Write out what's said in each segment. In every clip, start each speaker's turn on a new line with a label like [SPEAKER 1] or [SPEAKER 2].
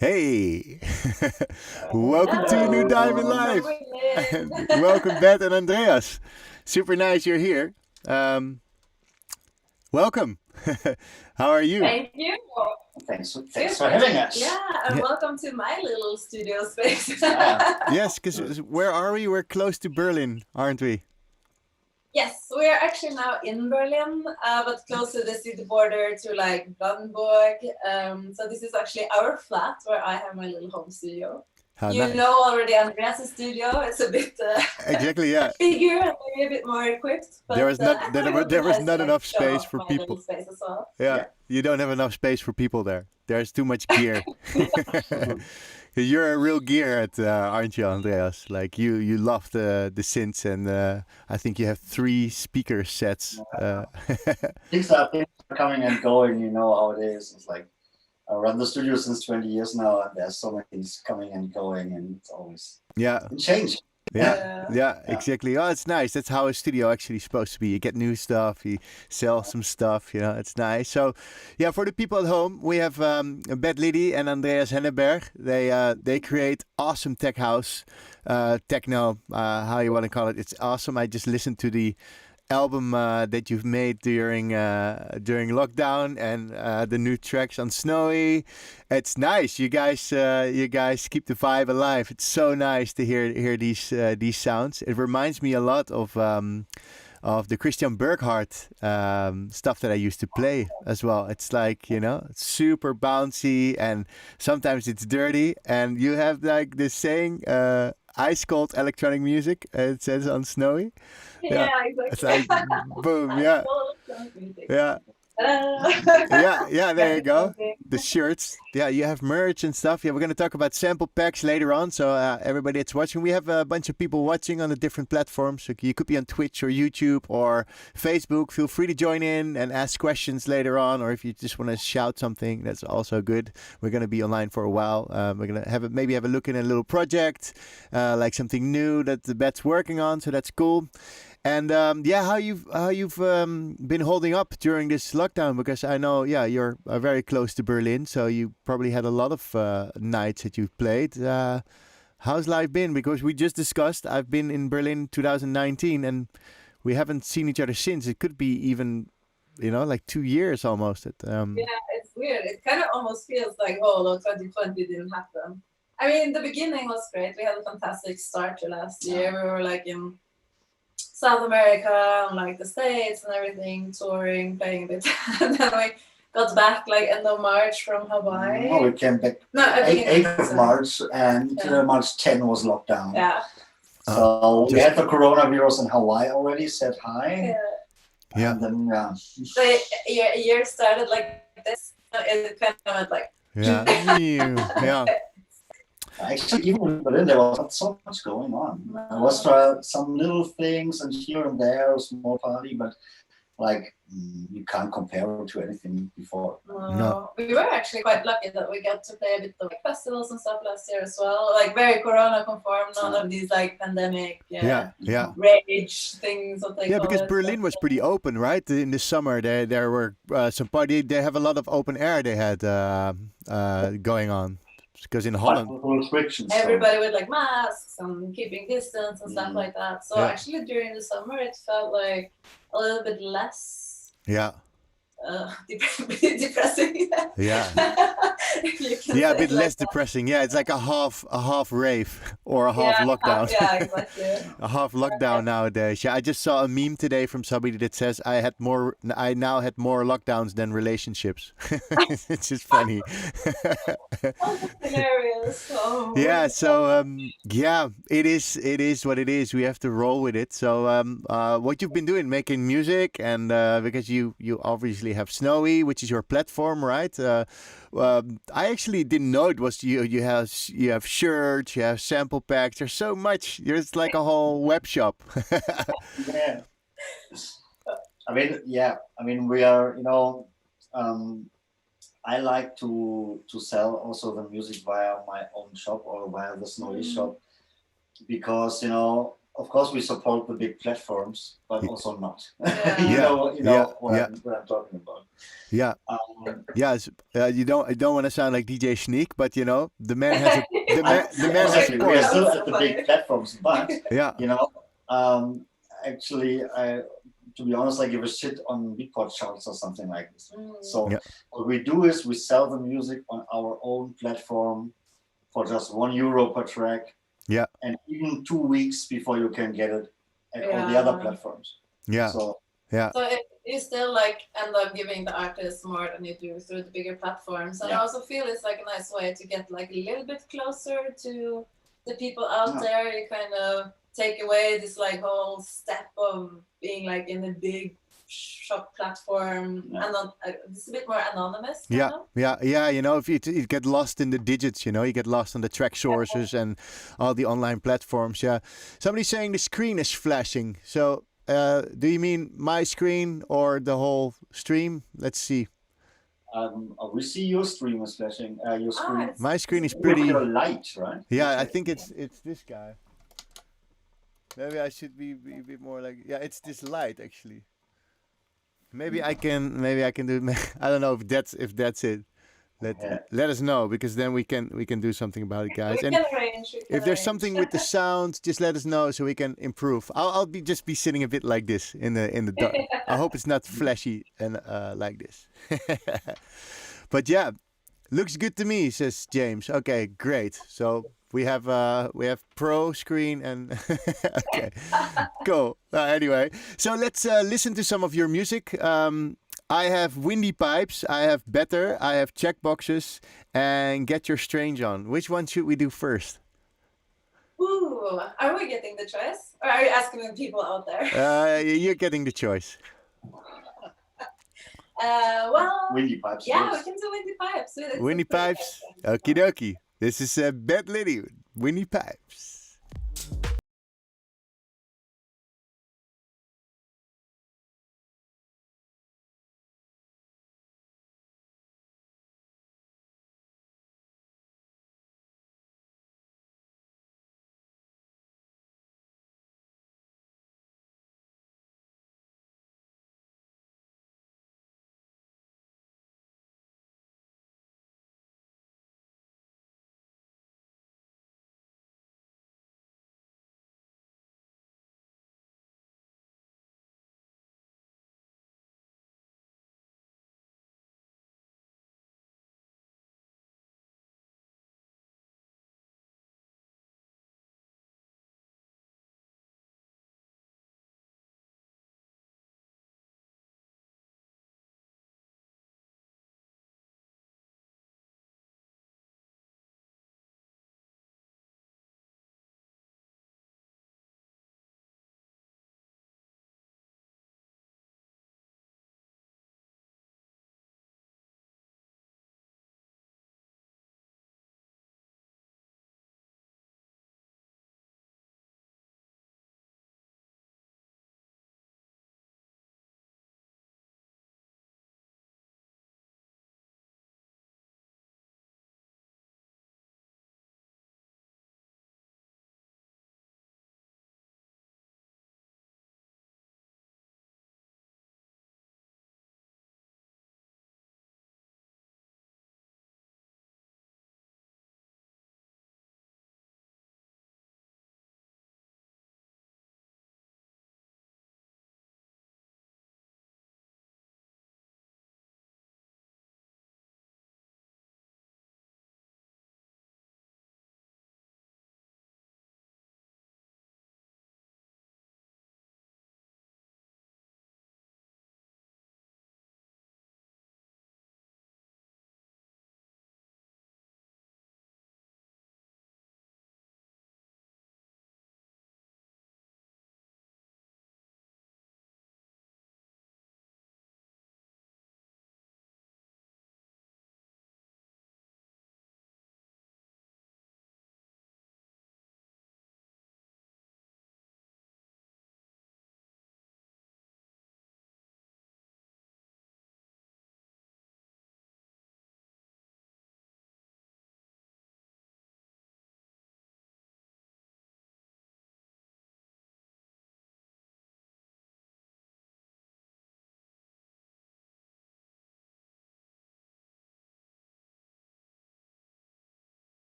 [SPEAKER 1] Hey, welcome to New Diamond
[SPEAKER 2] Hello,
[SPEAKER 1] Life,
[SPEAKER 2] Lynn.
[SPEAKER 1] and welcome Beth and Andreas. Super nice you're here. Um, welcome. How are you?
[SPEAKER 2] Thank you.
[SPEAKER 3] Thanks for having us.
[SPEAKER 2] Yeah, and
[SPEAKER 1] Yeah.
[SPEAKER 2] welcome to my little studio space.
[SPEAKER 1] Yes, because where are we? We're close to Berlin, aren't we?
[SPEAKER 2] Yes, we are actually now in Berlin, but close to the city border to like Brandenburg. So this is actually our flat where I have my little home studio.
[SPEAKER 1] How
[SPEAKER 2] You
[SPEAKER 1] nice.
[SPEAKER 2] know already Andreas' studio. It's a bit
[SPEAKER 1] Exactly. Yeah.
[SPEAKER 2] bigger and maybe a bit more equipped. But
[SPEAKER 1] There was not
[SPEAKER 2] I thought
[SPEAKER 1] there,
[SPEAKER 2] it
[SPEAKER 1] wa-
[SPEAKER 2] would be
[SPEAKER 1] there was
[SPEAKER 2] nice to
[SPEAKER 1] not
[SPEAKER 2] like
[SPEAKER 1] enough
[SPEAKER 2] show
[SPEAKER 1] space
[SPEAKER 2] off
[SPEAKER 1] for
[SPEAKER 2] my little
[SPEAKER 1] people.
[SPEAKER 2] space as well.
[SPEAKER 1] Yeah, you don't have enough space for people there. There's too much gear. You're a real gearhead, aren't you, Andreas? Like you love the synths, and I think you have 3 speaker sets.
[SPEAKER 3] Things are coming and going, you know how it is. It's like I run the studio since 20 years now, and there's so many things coming and going, and it's always
[SPEAKER 1] Yeah,
[SPEAKER 3] change.
[SPEAKER 1] yeah, exactly. Oh, it's nice. That's how a studio actually is supposed to be. You get new stuff, you sell some stuff. It's nice. So, yeah, for the people at home, we have Beth Lydi and Andreas Henneberg. They create awesome tech house, techno, how you want to call it. It's awesome. I just listened to the album that you've made during lockdown, and the new tracks on Snowy. It's nice. You guys keep the vibe alive. It's so nice to hear these sounds. It reminds me a lot of the Christian Burkhardt stuff that I used to play as well. It's like, it's super bouncy, and sometimes it's dirty. And you have like this saying, ice cold electronic music, it says on Snowy. Yeah,
[SPEAKER 2] Yeah,
[SPEAKER 1] it's
[SPEAKER 2] exactly.
[SPEAKER 1] like boom. Yeah, yeah. Yeah, there you go.
[SPEAKER 2] Something.
[SPEAKER 1] The shirts. Yeah, you have merch and stuff. Yeah, we're going to talk about sample packs later on. So, everybody that's watching, we have a bunch of people watching on the different platforms. So you could be on Twitch or YouTube or Facebook. Feel free to join in and ask questions later on. Or if you just want to shout something, that's also good. We're going to be online for a while. We're going to maybe have a look in a little project, like something new that the Bet's working on. So that's cool. And how you've been holding up during this lockdown? Because I know, yeah, you're very close to Berlin, so you probably had a lot of nights that you've played. How's life been? Because we just discussed, I've been in Berlin 2019, and we haven't seen each other since. It could be even, like 2 years almost.
[SPEAKER 2] Yeah, it's weird. It kind of almost feels like, oh, no, 2020 didn't happen. I mean, the beginning was great. We had a fantastic start to last year. We were like in South America and like the States and everything, touring, playing a bit. And then we got back like end of March from Hawaii.
[SPEAKER 3] No, we came back
[SPEAKER 2] No, I think
[SPEAKER 3] 8th of March, and
[SPEAKER 2] Yeah.
[SPEAKER 3] March 10 was lockdown.
[SPEAKER 2] Yeah.
[SPEAKER 3] So we had the coronavirus in Hawaii already, said hi.
[SPEAKER 1] Yeah.
[SPEAKER 3] And then,
[SPEAKER 2] The year started like this. It kind of went like.
[SPEAKER 1] Yeah. Yeah.
[SPEAKER 3] Actually, even in Berlin, there was not so much going on. There was some little things and here and there, a small party, but like you can't compare it to anything before.
[SPEAKER 1] No.
[SPEAKER 2] We were actually quite lucky that we got to play a bit of like festivals and stuff last year as well. Like very Corona conform, none of these like pandemic
[SPEAKER 1] Yeah.
[SPEAKER 2] rage things. What they
[SPEAKER 1] Yeah,
[SPEAKER 2] call
[SPEAKER 1] because
[SPEAKER 2] it.
[SPEAKER 1] Berlin was pretty open, right? In the summer, there were some party. They have a lot of open air. They had going on. Because in Holland,
[SPEAKER 3] Restrictions.
[SPEAKER 2] Everybody with like masks and keeping distance and stuff like that. So
[SPEAKER 1] Yeah.
[SPEAKER 2] actually during the summer it felt like a little bit less
[SPEAKER 1] yeah,
[SPEAKER 2] depressing.
[SPEAKER 1] yeah,
[SPEAKER 2] You can
[SPEAKER 1] yeah, a
[SPEAKER 2] say
[SPEAKER 1] bit
[SPEAKER 2] it
[SPEAKER 1] less
[SPEAKER 2] like that.
[SPEAKER 1] depressing. Yeah, it's like a half rave or a half lockdown.
[SPEAKER 2] Yeah, exactly.
[SPEAKER 1] A half lockdown nowadays. Yeah, I just saw a meme today from somebody that says I now had more lockdowns than relationships. It's just funny.
[SPEAKER 2] Oh, that's hilarious. Oh.
[SPEAKER 1] Yeah, so it is what it is. We have to roll with it. So what you've been doing, making music, and because you obviously have Snowy, which is your platform, right? I actually didn't know it was you. You have shirts, you have sample packs. There's so much. It's like a whole web shop.
[SPEAKER 3] Yeah. I mean, we are, I like to sell also the music via my own shop or via the Snowy shop, because a of course, we support the big platforms, but also not.
[SPEAKER 2] Yeah.
[SPEAKER 3] you
[SPEAKER 1] Yeah.
[SPEAKER 3] know,
[SPEAKER 1] Yeah.
[SPEAKER 3] what,
[SPEAKER 1] Yeah.
[SPEAKER 3] what I'm talking about.
[SPEAKER 1] Yeah. Yeah, I don't want to sound like DJ Sneak, but you know, the man has a the man has
[SPEAKER 3] Exactly, we are
[SPEAKER 1] points.
[SPEAKER 3] still
[SPEAKER 2] That's
[SPEAKER 3] at
[SPEAKER 2] so
[SPEAKER 3] the big
[SPEAKER 2] funny.
[SPEAKER 3] platforms, but
[SPEAKER 1] Yeah,
[SPEAKER 3] you know, actually, to be honest, I give a shit on Beatport charts or something like this. So
[SPEAKER 1] Yeah.
[SPEAKER 3] what we do is we sell the music on our own platform for just €1 per track,
[SPEAKER 1] yeah,
[SPEAKER 3] and even 2 weeks before you can get it at all the other platforms.
[SPEAKER 1] yeah,
[SPEAKER 3] So
[SPEAKER 1] yeah,
[SPEAKER 2] So you still like end up giving the artists more than you do through the bigger platforms. And I
[SPEAKER 3] Yeah.
[SPEAKER 2] also feel it's like a nice way to get like a little bit closer to the people out
[SPEAKER 3] Yeah.
[SPEAKER 2] there. You kind of take away this like whole step of being like in a big shop platform,
[SPEAKER 3] Yeah.
[SPEAKER 2] and it's a bit more anonymous.
[SPEAKER 1] yeah,
[SPEAKER 2] Kind of.
[SPEAKER 1] yeah. You know, if you get lost in the digits, you know, you get lost on the track sources and all the online platforms. Yeah, somebody's saying the screen is flashing. So, do you mean my screen or the whole stream? Let's see.
[SPEAKER 3] we see your stream is flashing. Your screen
[SPEAKER 1] My screen is
[SPEAKER 3] with
[SPEAKER 1] pretty.
[SPEAKER 3] your light, right?
[SPEAKER 1] Yeah, I think it's this guy. Maybe I should be a bit more like, yeah, it's this light actually. Maybe I can do. I don't know if that's it. Let us know, because then we can do something about it, guys.
[SPEAKER 2] We
[SPEAKER 1] And
[SPEAKER 2] can arrange.
[SPEAKER 1] if there's something with the sound, just let us know so we can improve. I'll be sitting a bit like this in the dark. I hope it's not flashy and like this. But yeah, looks good to me, says James. Okay, great. So we have pro screen and okay, cool. Anyway, so let's listen to some of your music. I have Windy Pipes, I have Better, I have Checkboxes, and Get Your Strange On. Which one should we do first?
[SPEAKER 2] Ooh, are we getting the choice, or are you asking the people out there?
[SPEAKER 1] You're getting the choice.
[SPEAKER 2] Well,
[SPEAKER 3] Windy Pipes.
[SPEAKER 2] yeah,
[SPEAKER 3] first.
[SPEAKER 2] we can do Windy Pipes.
[SPEAKER 1] Windy Pipes. Okie dokie. This is Beth Lydi. Windy Pipes.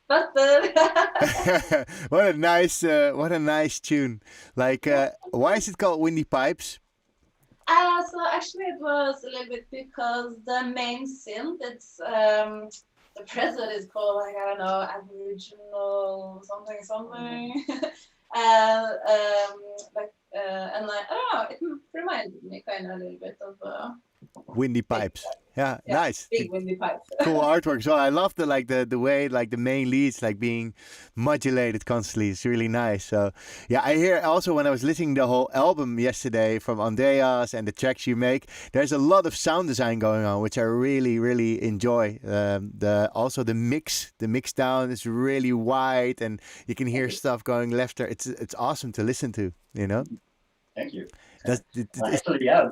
[SPEAKER 2] Busted.
[SPEAKER 1] What a nice tune. Like, why is it called Windy Pipes?
[SPEAKER 2] So actually it was a little bit because the main synth, it's the preset is called like, I don't know, Aboriginal something. And like, I don't know, it reminded me kind of a little bit of
[SPEAKER 1] Windy Pipes. Yeah, nice.
[SPEAKER 2] big windy pipe.
[SPEAKER 1] Cool artwork. So I love the way like the main leads like being modulated constantly. It's really nice. So yeah, I hear also when I was listening to the whole album yesterday from Andreas and the tracks you make, there's a lot of sound design going on, which I really enjoy. Also the mix down is really wide, and you can hear stuff going left there. It's awesome to listen to. You know.
[SPEAKER 3] Thank you.
[SPEAKER 1] It's
[SPEAKER 3] Actually, yeah.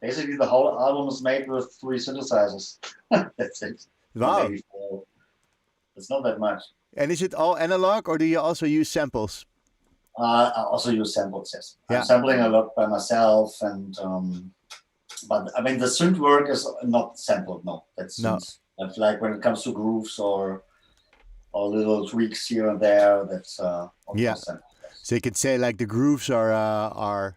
[SPEAKER 3] Basically, the whole album is made with 3 synthesizers. That's it.
[SPEAKER 1] wow.
[SPEAKER 3] Maybe 4. It's not that much.
[SPEAKER 1] And is it all analog, or do you also use samples?
[SPEAKER 3] I also use samples, yes.
[SPEAKER 1] Yeah.
[SPEAKER 3] I'm sampling a lot by myself, and but I mean the synth work is not sampled. No, that's That's like when it comes to grooves or little tweaks here and there. That's also sampled.
[SPEAKER 1] So you could say like the grooves are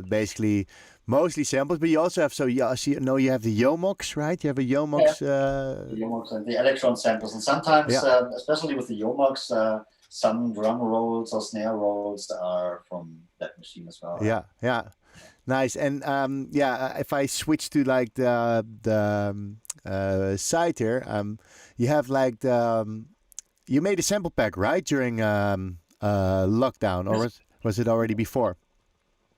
[SPEAKER 1] basically mostly samples, but you also have you have the Yomox, right? You have a Yomox.
[SPEAKER 3] The Yomox and the electron samples, and sometimes, especially with the Yomox, some drum rolls or snare rolls are from that machine as well.
[SPEAKER 1] Right? Yeah, nice. And if I switch to like the site here, you have like you made a sample pack, right, during lockdown, or was it already before?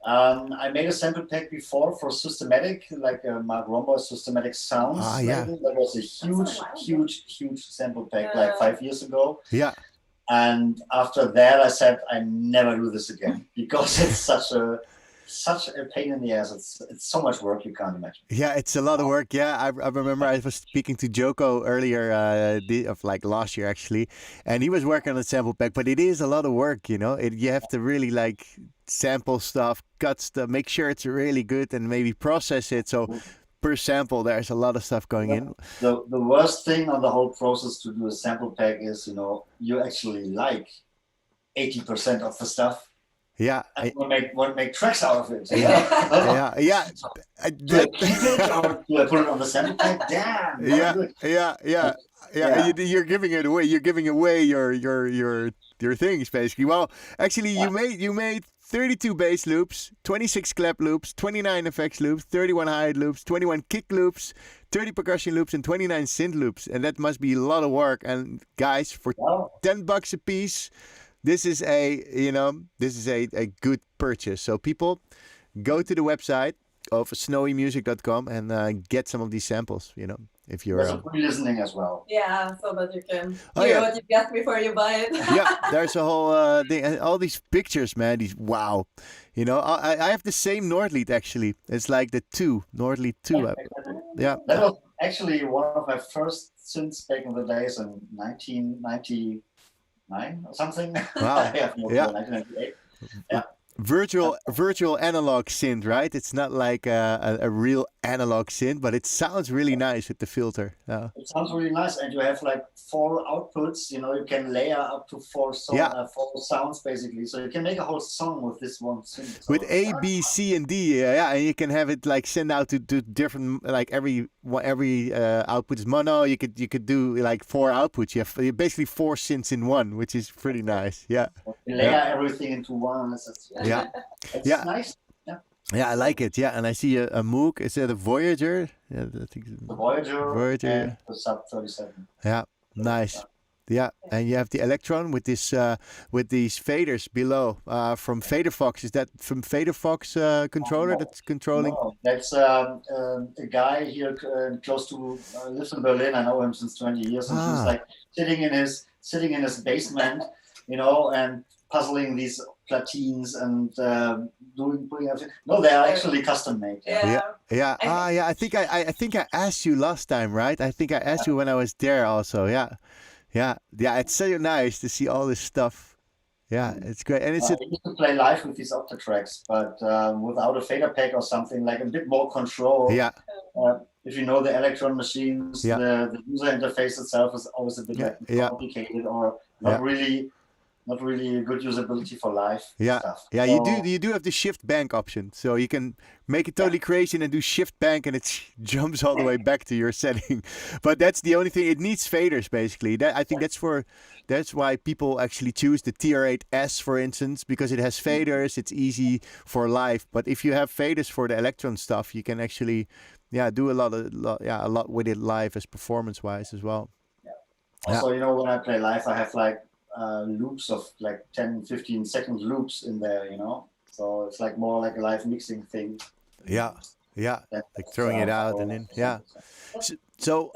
[SPEAKER 3] I made a sample pack before for Systematic, like Mark Romboy's Systematic Sounds. Label. That was a huge sample pack, like 5 years ago.
[SPEAKER 1] Yeah.
[SPEAKER 3] And after that, I said I never do this again because it's such a pain in the ass. It's so much work you can't imagine.
[SPEAKER 1] Yeah, it's a lot of work. Yeah, I remember I was speaking to Joko earlier of like last year actually, and he was working on a sample pack. But it is a lot of work, you know. You have to really like sample stuff, cut stuff, make sure it's really good, and maybe process it. So per sample, there's a lot of stuff going in.
[SPEAKER 3] The worst thing on the whole process to do a sample pack is, you actually like 80% of the stuff.
[SPEAKER 1] Yeah,
[SPEAKER 3] and we'll make tracks out of it.
[SPEAKER 1] Yeah.
[SPEAKER 3] So, do I keep it or do I put it on the sample pack? Damn.
[SPEAKER 1] Yeah. You're giving it away. You're giving away your things basically. Well, actually, you made 32 bass loops, 26 clap loops, 29 effects loops, 31 hi-hat loops, 21 kick loops, 30 percussion loops, and 29 synth loops. And that must be a lot of work. And guys, for $10 a piece, this is a good purchase. So people, go to the website of snowymusic.com and get some of these samples. If you're
[SPEAKER 3] there's a pre-listening as well.
[SPEAKER 2] Yeah, so that you can hear what you get before you buy it.
[SPEAKER 1] Yeah, there's a whole thing, and all these pictures, man. Wow, I have the same Nordlied actually. It's like the Nordlied 2. Yeah,
[SPEAKER 3] that was actually one of my first synths back in the days in 1999 or something.
[SPEAKER 1] Wow.
[SPEAKER 3] Yeah, 1998. Yeah.
[SPEAKER 1] Virtual analog synth, right? It's not like a real analog synth, but it sounds really nice with the filter.
[SPEAKER 3] It sounds really nice, and you have like 4 outputs. You can layer up to 4 sounds basically, so you can make a whole song with this one synth.
[SPEAKER 1] With A, B, C, and D, and you can have it like send out to different, like every output is mono. You could do like 4 outputs. You have basically 4 synths in one, which is pretty nice. Yeah.
[SPEAKER 3] You layer everything into one. It's nice.
[SPEAKER 1] Yeah, I like it. Yeah, and I see a Moog. Is it a Voyager? Yeah, I think
[SPEAKER 3] the Voyager and the Sub 37.
[SPEAKER 1] Yeah, nice. Yeah, and you have the Electron with this with these faders below from FaderFox. Is that from FaderFox controller that's controlling?
[SPEAKER 3] No, that's a guy here close to lives in Berlin. I know him since 20 years, and he's like sitting in his basement, and puzzling these platines and putting everything. No, they are actually custom made.
[SPEAKER 1] Yeah. I think I asked you last time, right? I think I asked you when I was there also. Yeah. It's so nice to see all this stuff. Yeah, it's great, and
[SPEAKER 3] I used to play live with these octa tracks, but without a fader pack or something, like a bit more control.
[SPEAKER 1] yeah,
[SPEAKER 3] If you know the Electron machines,
[SPEAKER 1] yeah,
[SPEAKER 3] the user interface itself is always a bit
[SPEAKER 1] yeah,
[SPEAKER 3] like
[SPEAKER 1] yeah,
[SPEAKER 3] complicated or
[SPEAKER 1] yeah.
[SPEAKER 3] not really good usability for live
[SPEAKER 1] Yeah,
[SPEAKER 3] stuff.
[SPEAKER 1] yeah,
[SPEAKER 3] So,
[SPEAKER 1] you do have the shift bank option, so you can make it totally crazy and then do shift bank, and it jumps all the way back to your setting. But that's the only thing. It needs faders basically. That I think that's why people actually choose the TR8S, for instance, because it has faders. It's easy for live. But if you have faders for the Electron stuff, you can actually, do a lot with it live as performance wise as well.
[SPEAKER 3] Also, when I play live, I have like loops of like 10-15 second loops in there, so it's like more like a live mixing thing.
[SPEAKER 1] Yeah, like throwing it out and then so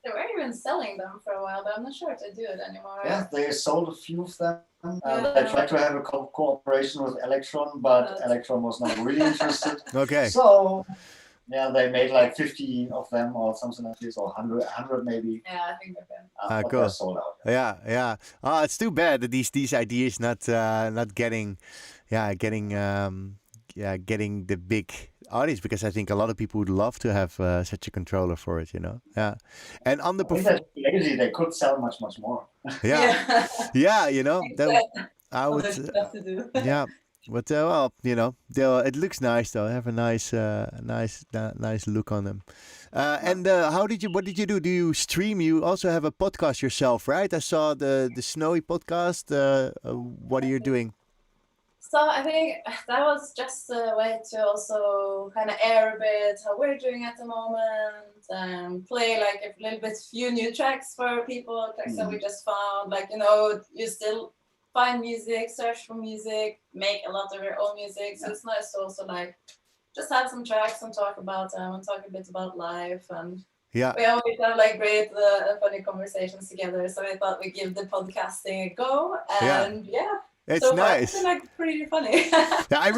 [SPEAKER 2] they were even selling them for a while, but I'm not sure if they do it anymore.
[SPEAKER 3] Yeah, they sold a few of them. They tried to have a cooperation with Electron, but Electron was not really interested.
[SPEAKER 1] Okay.
[SPEAKER 3] So they made like 50 of them or something like this, or 100 maybe.
[SPEAKER 2] Yeah, I think they've been.
[SPEAKER 3] But
[SPEAKER 1] cool.
[SPEAKER 3] they're sold out.
[SPEAKER 1] Yeah. Oh, it's too bad that these ideas not getting the big audience, because I think a lot of people would love to have such a controller for it, Yeah. And on the
[SPEAKER 3] I think that's lazy. They could sell much more.
[SPEAKER 1] yeah, I would.
[SPEAKER 2] Stuff to do.
[SPEAKER 1] Yeah. But well, it looks nice though. Have a nice look on them. And what did you do? Do you stream? You also have a podcast yourself, right? I saw the Snowy podcast. What are you doing?
[SPEAKER 2] So I think that was just a way to also kind of air a bit how we're doing at the moment, and play like a little bit few new tracks for people, tracks that we just found. Like, you still find music, search for music, make a lot of your own music. So it's nice to also like just have some tracks and talk about them and talk a bit about life. And we always have like great funny conversations together. So I thought we'd give the podcasting a go. And
[SPEAKER 1] it's
[SPEAKER 2] so
[SPEAKER 1] nice.
[SPEAKER 2] It's been like pretty funny.
[SPEAKER 1] I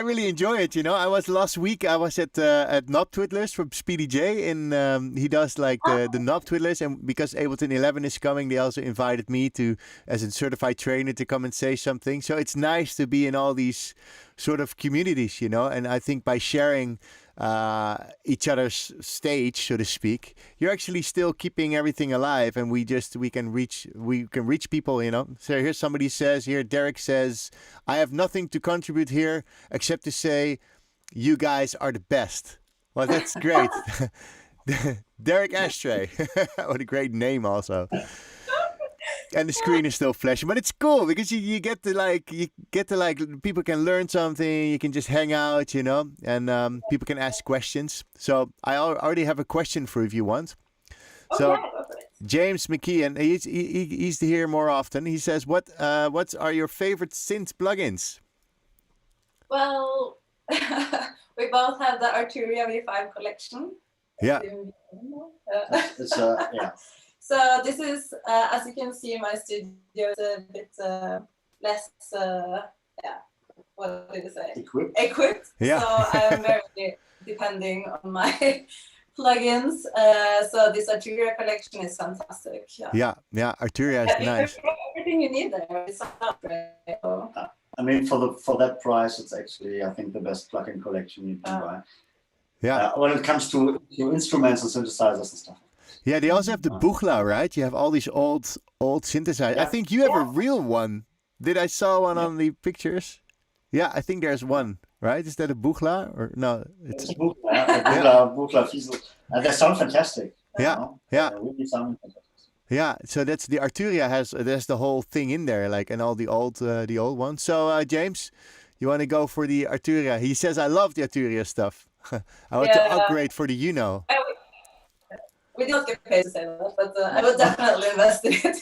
[SPEAKER 1] really enjoy it. I was last week. I was at Knob Twiddlers from Speedy J, and he does like the Knob Twiddlers. And because Ableton 11 is coming, they also invited me to, as a certified trainer, to come and say something. So it's nice to be in all these sort of communities, And I think by sharing each other's stage, so to speak, you're actually still keeping everything alive, and we can reach people, So here somebody says, Derek says, I have nothing to contribute here except to say you guys are the best. Well, that's great. Derek Ashtray. What a great name also. And the screen is still flashing, but it's cool because you get to people can learn something. You can just hang out, and people can ask questions. So I already have a question for you if you want. So James McKeon, he's here more often. He says, what are your favorite synth plugins?
[SPEAKER 2] Well, we both have the Arturia V5 collection.
[SPEAKER 1] Yeah.
[SPEAKER 2] So this is, as you can see, my studio is a bit less, what did you say? Equipped.
[SPEAKER 1] Yeah.
[SPEAKER 2] So I'm very depending on my plugins. So this Arturia collection is fantastic.
[SPEAKER 1] Yeah, Arturia is nice.
[SPEAKER 2] Everything you need there is great.
[SPEAKER 3] I mean, for that price, it's actually, I think, the best plugin collection you can buy.
[SPEAKER 1] Yeah.
[SPEAKER 3] When it comes to instruments and synthesizers and stuff.
[SPEAKER 1] Yeah, they also have the Buchla, right? You have all these old synthesizers. I think you have a real one. Did I saw one on the pictures? Yeah, I think there's one, right? Is that a Buchla or no?
[SPEAKER 3] It's a Buchla Fiesel. They sound fantastic. Really sound fantastic.
[SPEAKER 1] Yeah, so that's the Arturia there's the whole thing in there, like, and all the old ones. So James, you want to go for the Arturia? He says I love the Arturia stuff. I want to upgrade for the
[SPEAKER 2] We don't get paid to say that, but I would definitely invest in it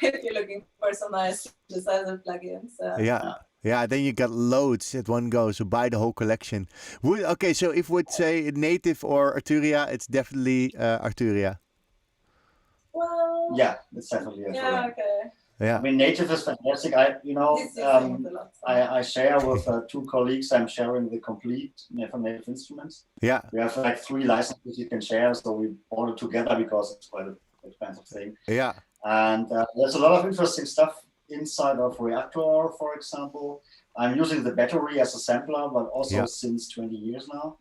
[SPEAKER 2] if you're looking for some nice synthesizer plugins.
[SPEAKER 1] Yeah, then you got loads at one go, so buy the whole collection. So if we'd say native or Arturia, it's definitely Arturia.
[SPEAKER 2] Well,
[SPEAKER 3] yeah, it's definitely Arturia.
[SPEAKER 2] Yeah, okay.
[SPEAKER 1] Yeah.
[SPEAKER 3] I mean, native is fantastic. I share with 2 colleagues. I'm sharing the complete native instruments.
[SPEAKER 1] Yeah.
[SPEAKER 3] We have like 3 licenses you can share, so we bought it together because it's quite an expensive thing.
[SPEAKER 1] Yeah.
[SPEAKER 3] And there's a lot of interesting stuff inside of Reactor, for example. I'm using the battery as a sampler, but also since 20 years now,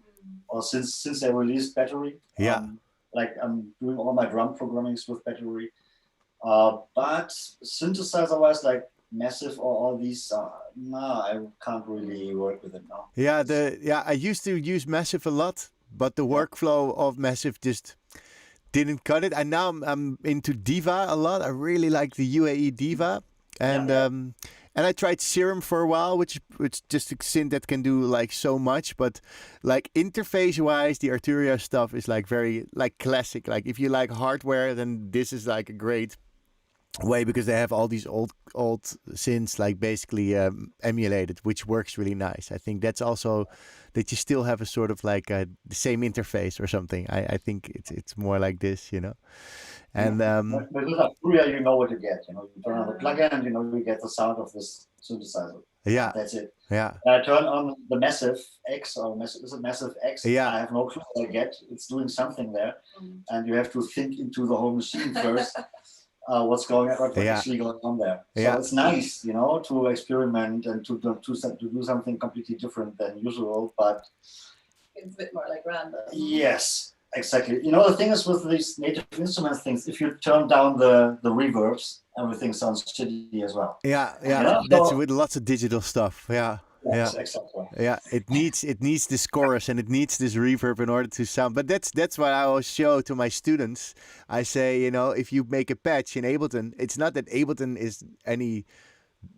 [SPEAKER 3] or since they released battery.
[SPEAKER 1] Yeah.
[SPEAKER 3] Like I'm doing all my drum programmings with battery. But synthesizer-wise, like Massive or all these, I can't really work with it now.
[SPEAKER 1] Yeah, I used to use Massive a lot, but the workflow of Massive just didn't cut it. And now I'm into Diva a lot. I really like the UAE Diva, and I tried Serum for a while, which just a synth that can do like so much. But like interface wise, the Arturia stuff is like very like classic. Like if you like hardware, then this is like a great way, because they have all these old synths like basically emulated, which works really nice. I think that's also that you still have a sort of like the same interface or something. I think it's more like this, you know. And
[SPEAKER 3] but with Arturia, you know what you get. You know, you turn on the plugin, and you know you get the sound of this synthesizer.
[SPEAKER 1] Yeah,
[SPEAKER 3] that's it.
[SPEAKER 1] Yeah.
[SPEAKER 3] I turn on the Massive X, or is it Massive X?
[SPEAKER 1] Yeah.
[SPEAKER 3] I have no clue what I get. It's doing something there, and you have to think into the whole machine first. What's actually going on there? So it's nice, you know, to experiment and to do something completely different than usual, but
[SPEAKER 2] it's a bit more like random.
[SPEAKER 3] Yes, exactly. You know, the thing is with these native instruments things, if you turn down the reverbs, everything sounds shitty as well.
[SPEAKER 1] Yeah.
[SPEAKER 3] You know?
[SPEAKER 1] That's with lots of digital stuff. Yeah.
[SPEAKER 3] Yes, exactly.
[SPEAKER 1] Yeah, it needs this chorus and it needs this reverb in order to sound. But that's what I always show to my students. I say, you know, if you make a patch in Ableton, it's not that Ableton is any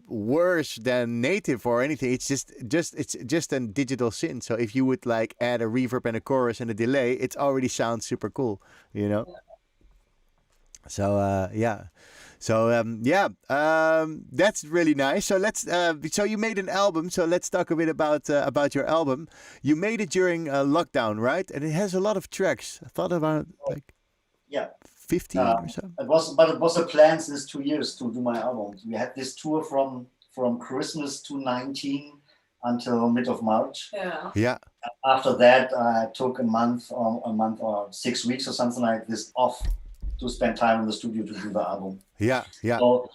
[SPEAKER 1] worse than native or anything. It's just a digital synth. So if you would like add a reverb and a chorus and a delay, it already sounds super cool, you know. So that's really nice. So let's. So you made an album. So let's talk a bit about your album. You made it during lockdown, right? And it has a lot of tracks. I thought about like 15 or so.
[SPEAKER 3] It was a plan since 2 years to do my album. We had this tour from Christmas 2019 until mid of March.
[SPEAKER 1] Yeah.
[SPEAKER 3] After that, I took a month or 6 weeks or something like this off to spend time in the studio to do the album.
[SPEAKER 1] Yeah.
[SPEAKER 3] So,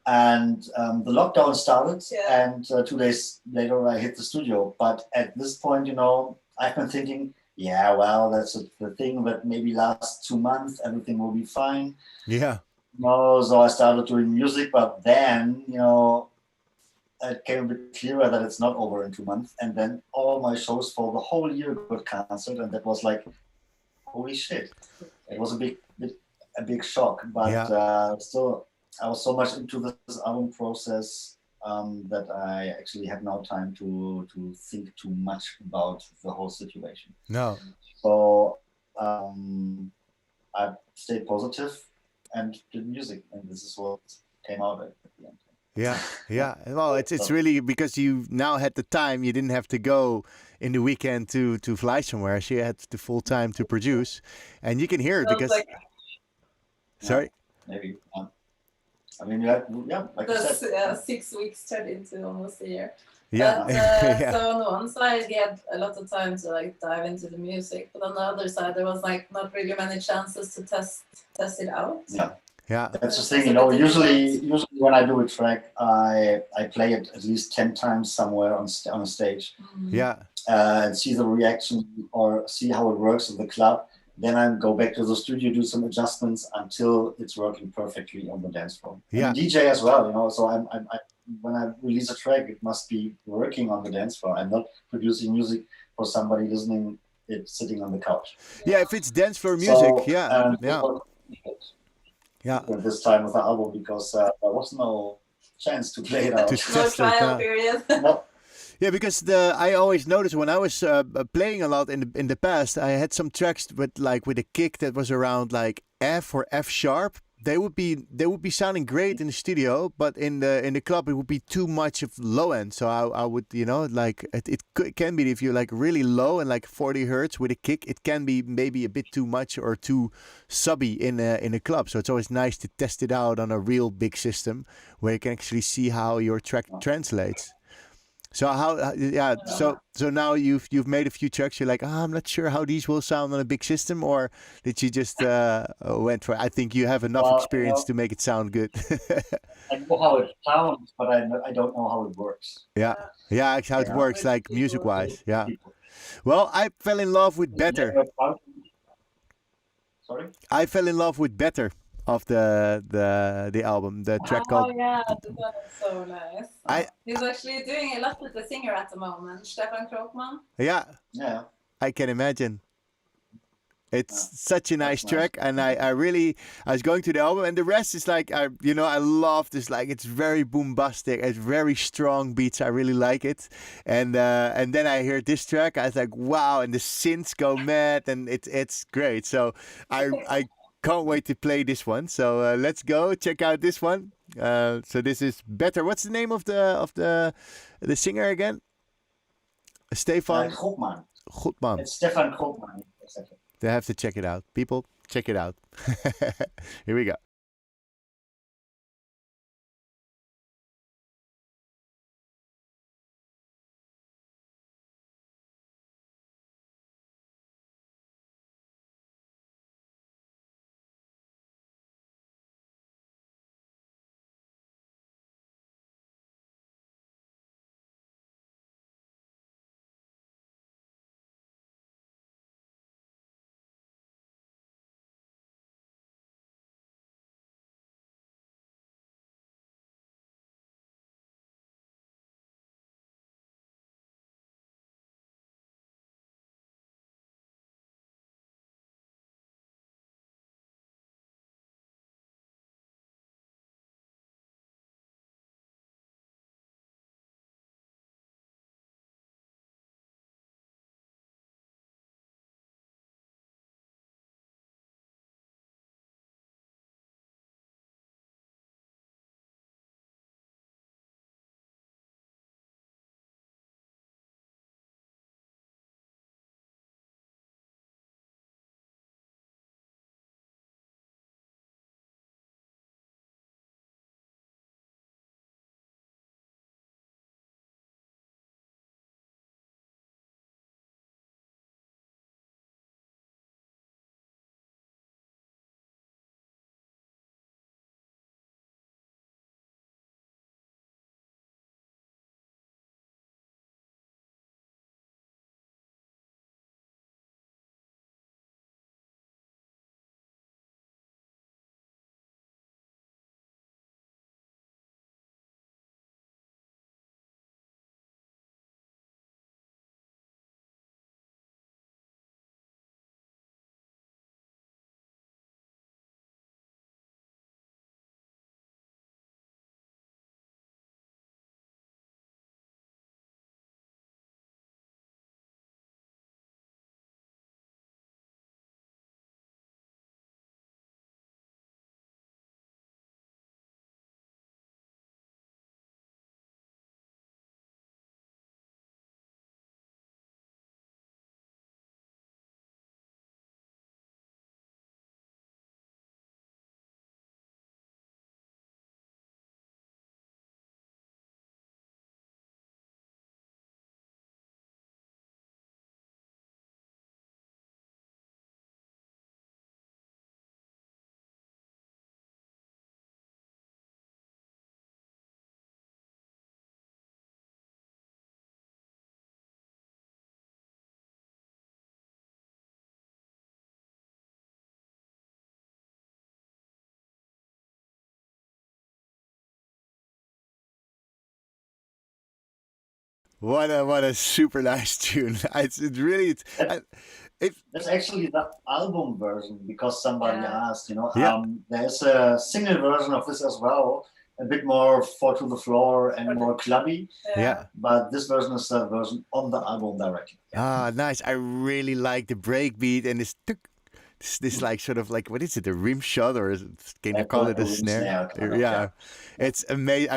[SPEAKER 3] and the lockdown started, and 2 days later I hit the studio. But at this point, you know, I've been thinking, well, that's the thing that maybe lasts 2 months, everything will be fine.
[SPEAKER 1] Yeah.
[SPEAKER 3] No, so I started doing music, but then, you know, it came a bit clearer that it's not over in 2 months. And then all my shows for the whole year got cancelled, and that was like, holy shit. It was a big shock, but still, I was so much into this album process that I actually had no time to think too much about the whole situation.
[SPEAKER 1] No.
[SPEAKER 3] So I stayed positive and did music, and this is what came out at the end.
[SPEAKER 1] Yeah. Well, it's really because you now had the time. You didn't have to go in the weekend to fly somewhere. So you had the full time to produce, and you can hear it because. Sorry.
[SPEAKER 3] Maybe. I mean, like you said.
[SPEAKER 2] 6 weeks turned into almost a year.
[SPEAKER 1] Yeah.
[SPEAKER 2] But, So on the one side, you had a lot of time to like dive into the music, but on the other side, there was like not really many chances to test it out.
[SPEAKER 1] Yeah.
[SPEAKER 3] That's the thing, you know. Usually when I do a track, I play it at least 10 times somewhere on a stage.
[SPEAKER 1] Yeah.
[SPEAKER 3] And see the reaction or see how it works in the club. Then I go back to the studio, do some adjustments until it's working perfectly on the dance floor.
[SPEAKER 1] Yeah.
[SPEAKER 3] And DJ as well, you know. So I when I release a track, it must be working on the dance floor. I'm not producing music for somebody listening it sitting on the couch.
[SPEAKER 1] Yeah, if it's dance floor music,
[SPEAKER 3] This time with the album, because there was no chance to play it out.
[SPEAKER 2] No trial period.
[SPEAKER 3] No.
[SPEAKER 1] Yeah, because I always noticed when I was playing a lot in the past, I had some tracks with a kick that was around like F or F sharp. They would be sounding great in the studio, but in the club it would be too much of low end. So I would, you know, like it can be if you're like really low and like 40 hertz with a kick, it can be maybe a bit too much or too subby in a club. So it's always nice to test it out on a real big system where you can actually see how your track translates. So yeah. So now you've made a few tracks. You're like, I'm not sure how these will sound on a big system, or did you just went for? I think you have enough
[SPEAKER 3] Well,
[SPEAKER 1] experience to make it sound good.
[SPEAKER 3] I know how it sounds, but I don't know how it works.
[SPEAKER 1] Yeah, yeah, it's how it
[SPEAKER 3] Yeah.
[SPEAKER 1] works, like
[SPEAKER 2] People.
[SPEAKER 1] music wise. Yeah. Well, I fell in love with Better.
[SPEAKER 3] Sorry?
[SPEAKER 1] I fell in love with Better of the album, the track
[SPEAKER 2] Oh
[SPEAKER 1] called.
[SPEAKER 2] yeah, that one is so nice.
[SPEAKER 1] I
[SPEAKER 2] He's actually doing a lot with the singer at the moment, Stefan Krokman.
[SPEAKER 1] yeah,
[SPEAKER 3] Yeah.
[SPEAKER 1] I can imagine. It's such a nice
[SPEAKER 3] That's
[SPEAKER 1] track, and I was going to the album, and the rest is like I love this, like it's very boombastic, it's very strong beats. I really like it, and then I hear this track, I was like, wow, and the synths go mad, and it's great. So I can't wait to play this one. So let's go check out this one. So this is Better. What's the name of the singer again? Stefan
[SPEAKER 3] Krokman.
[SPEAKER 1] Goedman.
[SPEAKER 3] It's Stefan Krokman. Exactly.
[SPEAKER 1] They have to check it out. People, check it out. Here we go. What a super nice tune. It's really
[SPEAKER 3] That's actually the album version because somebody asked,
[SPEAKER 1] Yeah.
[SPEAKER 3] There's a single version of this as well, a bit more fall to the floor and more clubby,
[SPEAKER 1] yeah.
[SPEAKER 3] but this version is the version on the album directly.
[SPEAKER 1] Ah, nice. I really like the break beat and this tuk, this like sort of like, what is it, a rim shot, or can you call it a
[SPEAKER 3] rim
[SPEAKER 1] snare?
[SPEAKER 3] kind of,
[SPEAKER 1] Yeah, it's amazing.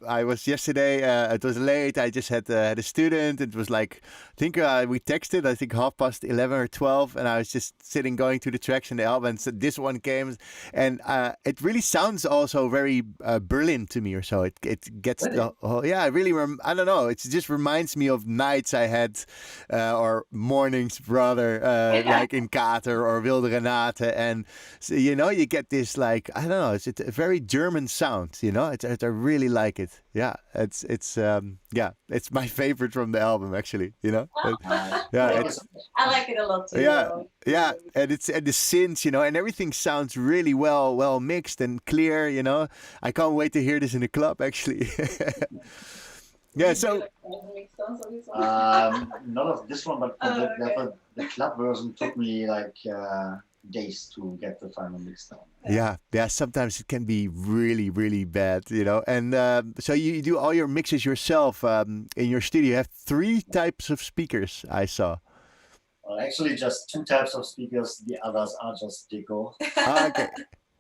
[SPEAKER 1] I was yesterday. It was late. I just had a student. It was like think we texted, I think 11:30 or 12, and I was just sitting going through the tracks in the album, and so this one came, and it really sounds also very Berlin to me, or so. It gets
[SPEAKER 2] Really?
[SPEAKER 1] the whole, yeah, it really, I don't know, it just reminds me of nights I had, or mornings rather, like in Kater or Wilde Renate, and so, you know, you get this like, I don't know, it's a very German sound, you know, I really like it. Yeah, it's my favorite from the album, actually, you know. Yeah,
[SPEAKER 2] I like it a lot too.
[SPEAKER 1] yeah,
[SPEAKER 2] Though.
[SPEAKER 1] yeah, and the synths, you know, and everything sounds really well mixed and clear, you know. I can't wait to hear this in the club, actually. Yeah, so
[SPEAKER 3] not of this one, but the club version took me like days to get the final mix down.
[SPEAKER 1] yeah, sometimes it can be really bad, you know. And so you do all your mixes yourself in your studio. You have 3 types of speakers, I saw.
[SPEAKER 3] Well, actually, just 2 types of speakers. The others are just deco.
[SPEAKER 1] Okay.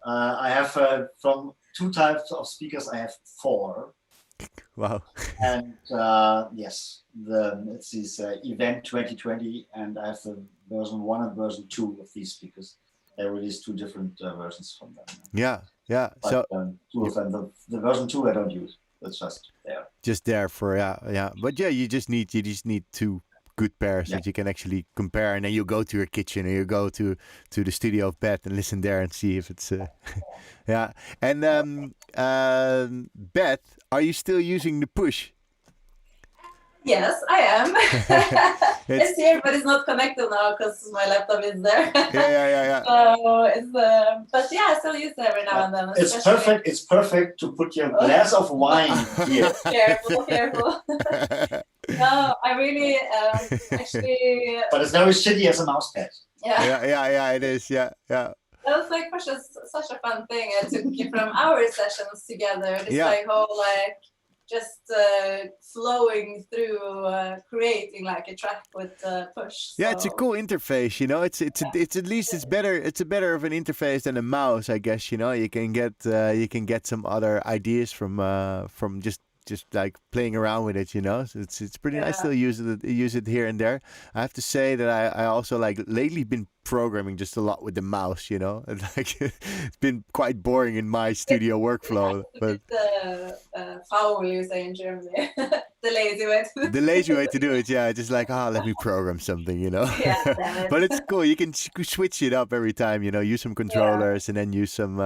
[SPEAKER 3] I have from 2 types of speakers, I have 4.
[SPEAKER 1] Wow.
[SPEAKER 3] And yes, it's this event 2020, and I have the version 1 and version 2 of these speakers. They released 2 different versions from them.
[SPEAKER 1] Yeah.
[SPEAKER 3] But,
[SPEAKER 1] So
[SPEAKER 3] 2 of them, the version 2 I don't use. It's just there.
[SPEAKER 1] Just there for yeah. But yeah, you just need 2 good pairs that you can actually compare, and then you go to your kitchen or you go to the studio of Beth and listen there and see if it's yeah. And Beth, are you still using the push?
[SPEAKER 2] Yes, I am. It's here, but it's not connected now because my laptop is there.
[SPEAKER 1] Yeah.
[SPEAKER 2] So it's but yeah, I still use it every now and then.
[SPEAKER 3] It's perfect. It's perfect to put your glass of wine here.
[SPEAKER 2] Careful. No, I really actually.
[SPEAKER 3] But it's very shitty as a mouse pad.
[SPEAKER 2] Yeah,
[SPEAKER 1] it is. Yeah.
[SPEAKER 2] That was like such a fun thing. I took it from our sessions together. This like whole like just flowing through creating like a track with push.
[SPEAKER 1] Yeah,
[SPEAKER 2] so.
[SPEAKER 1] it's a cool interface, you know. It's at least it's better. It's a better of an interface than a mouse, I guess. You know, you can get some other ideas from just like playing around with it, you know. So it's pretty nice to use it here and there. I have to say that I also like lately been programming just a lot with the mouse, you know. And like it's been quite boring in my studio workflow. But
[SPEAKER 2] foul, you say in Germany. The lazy way to do it.
[SPEAKER 1] The lazy way to do it, yeah. Just like, let me program something, you know.
[SPEAKER 2] Yeah,
[SPEAKER 1] but it's cool. You can switch it up every time, you know. Use some controllers and then use some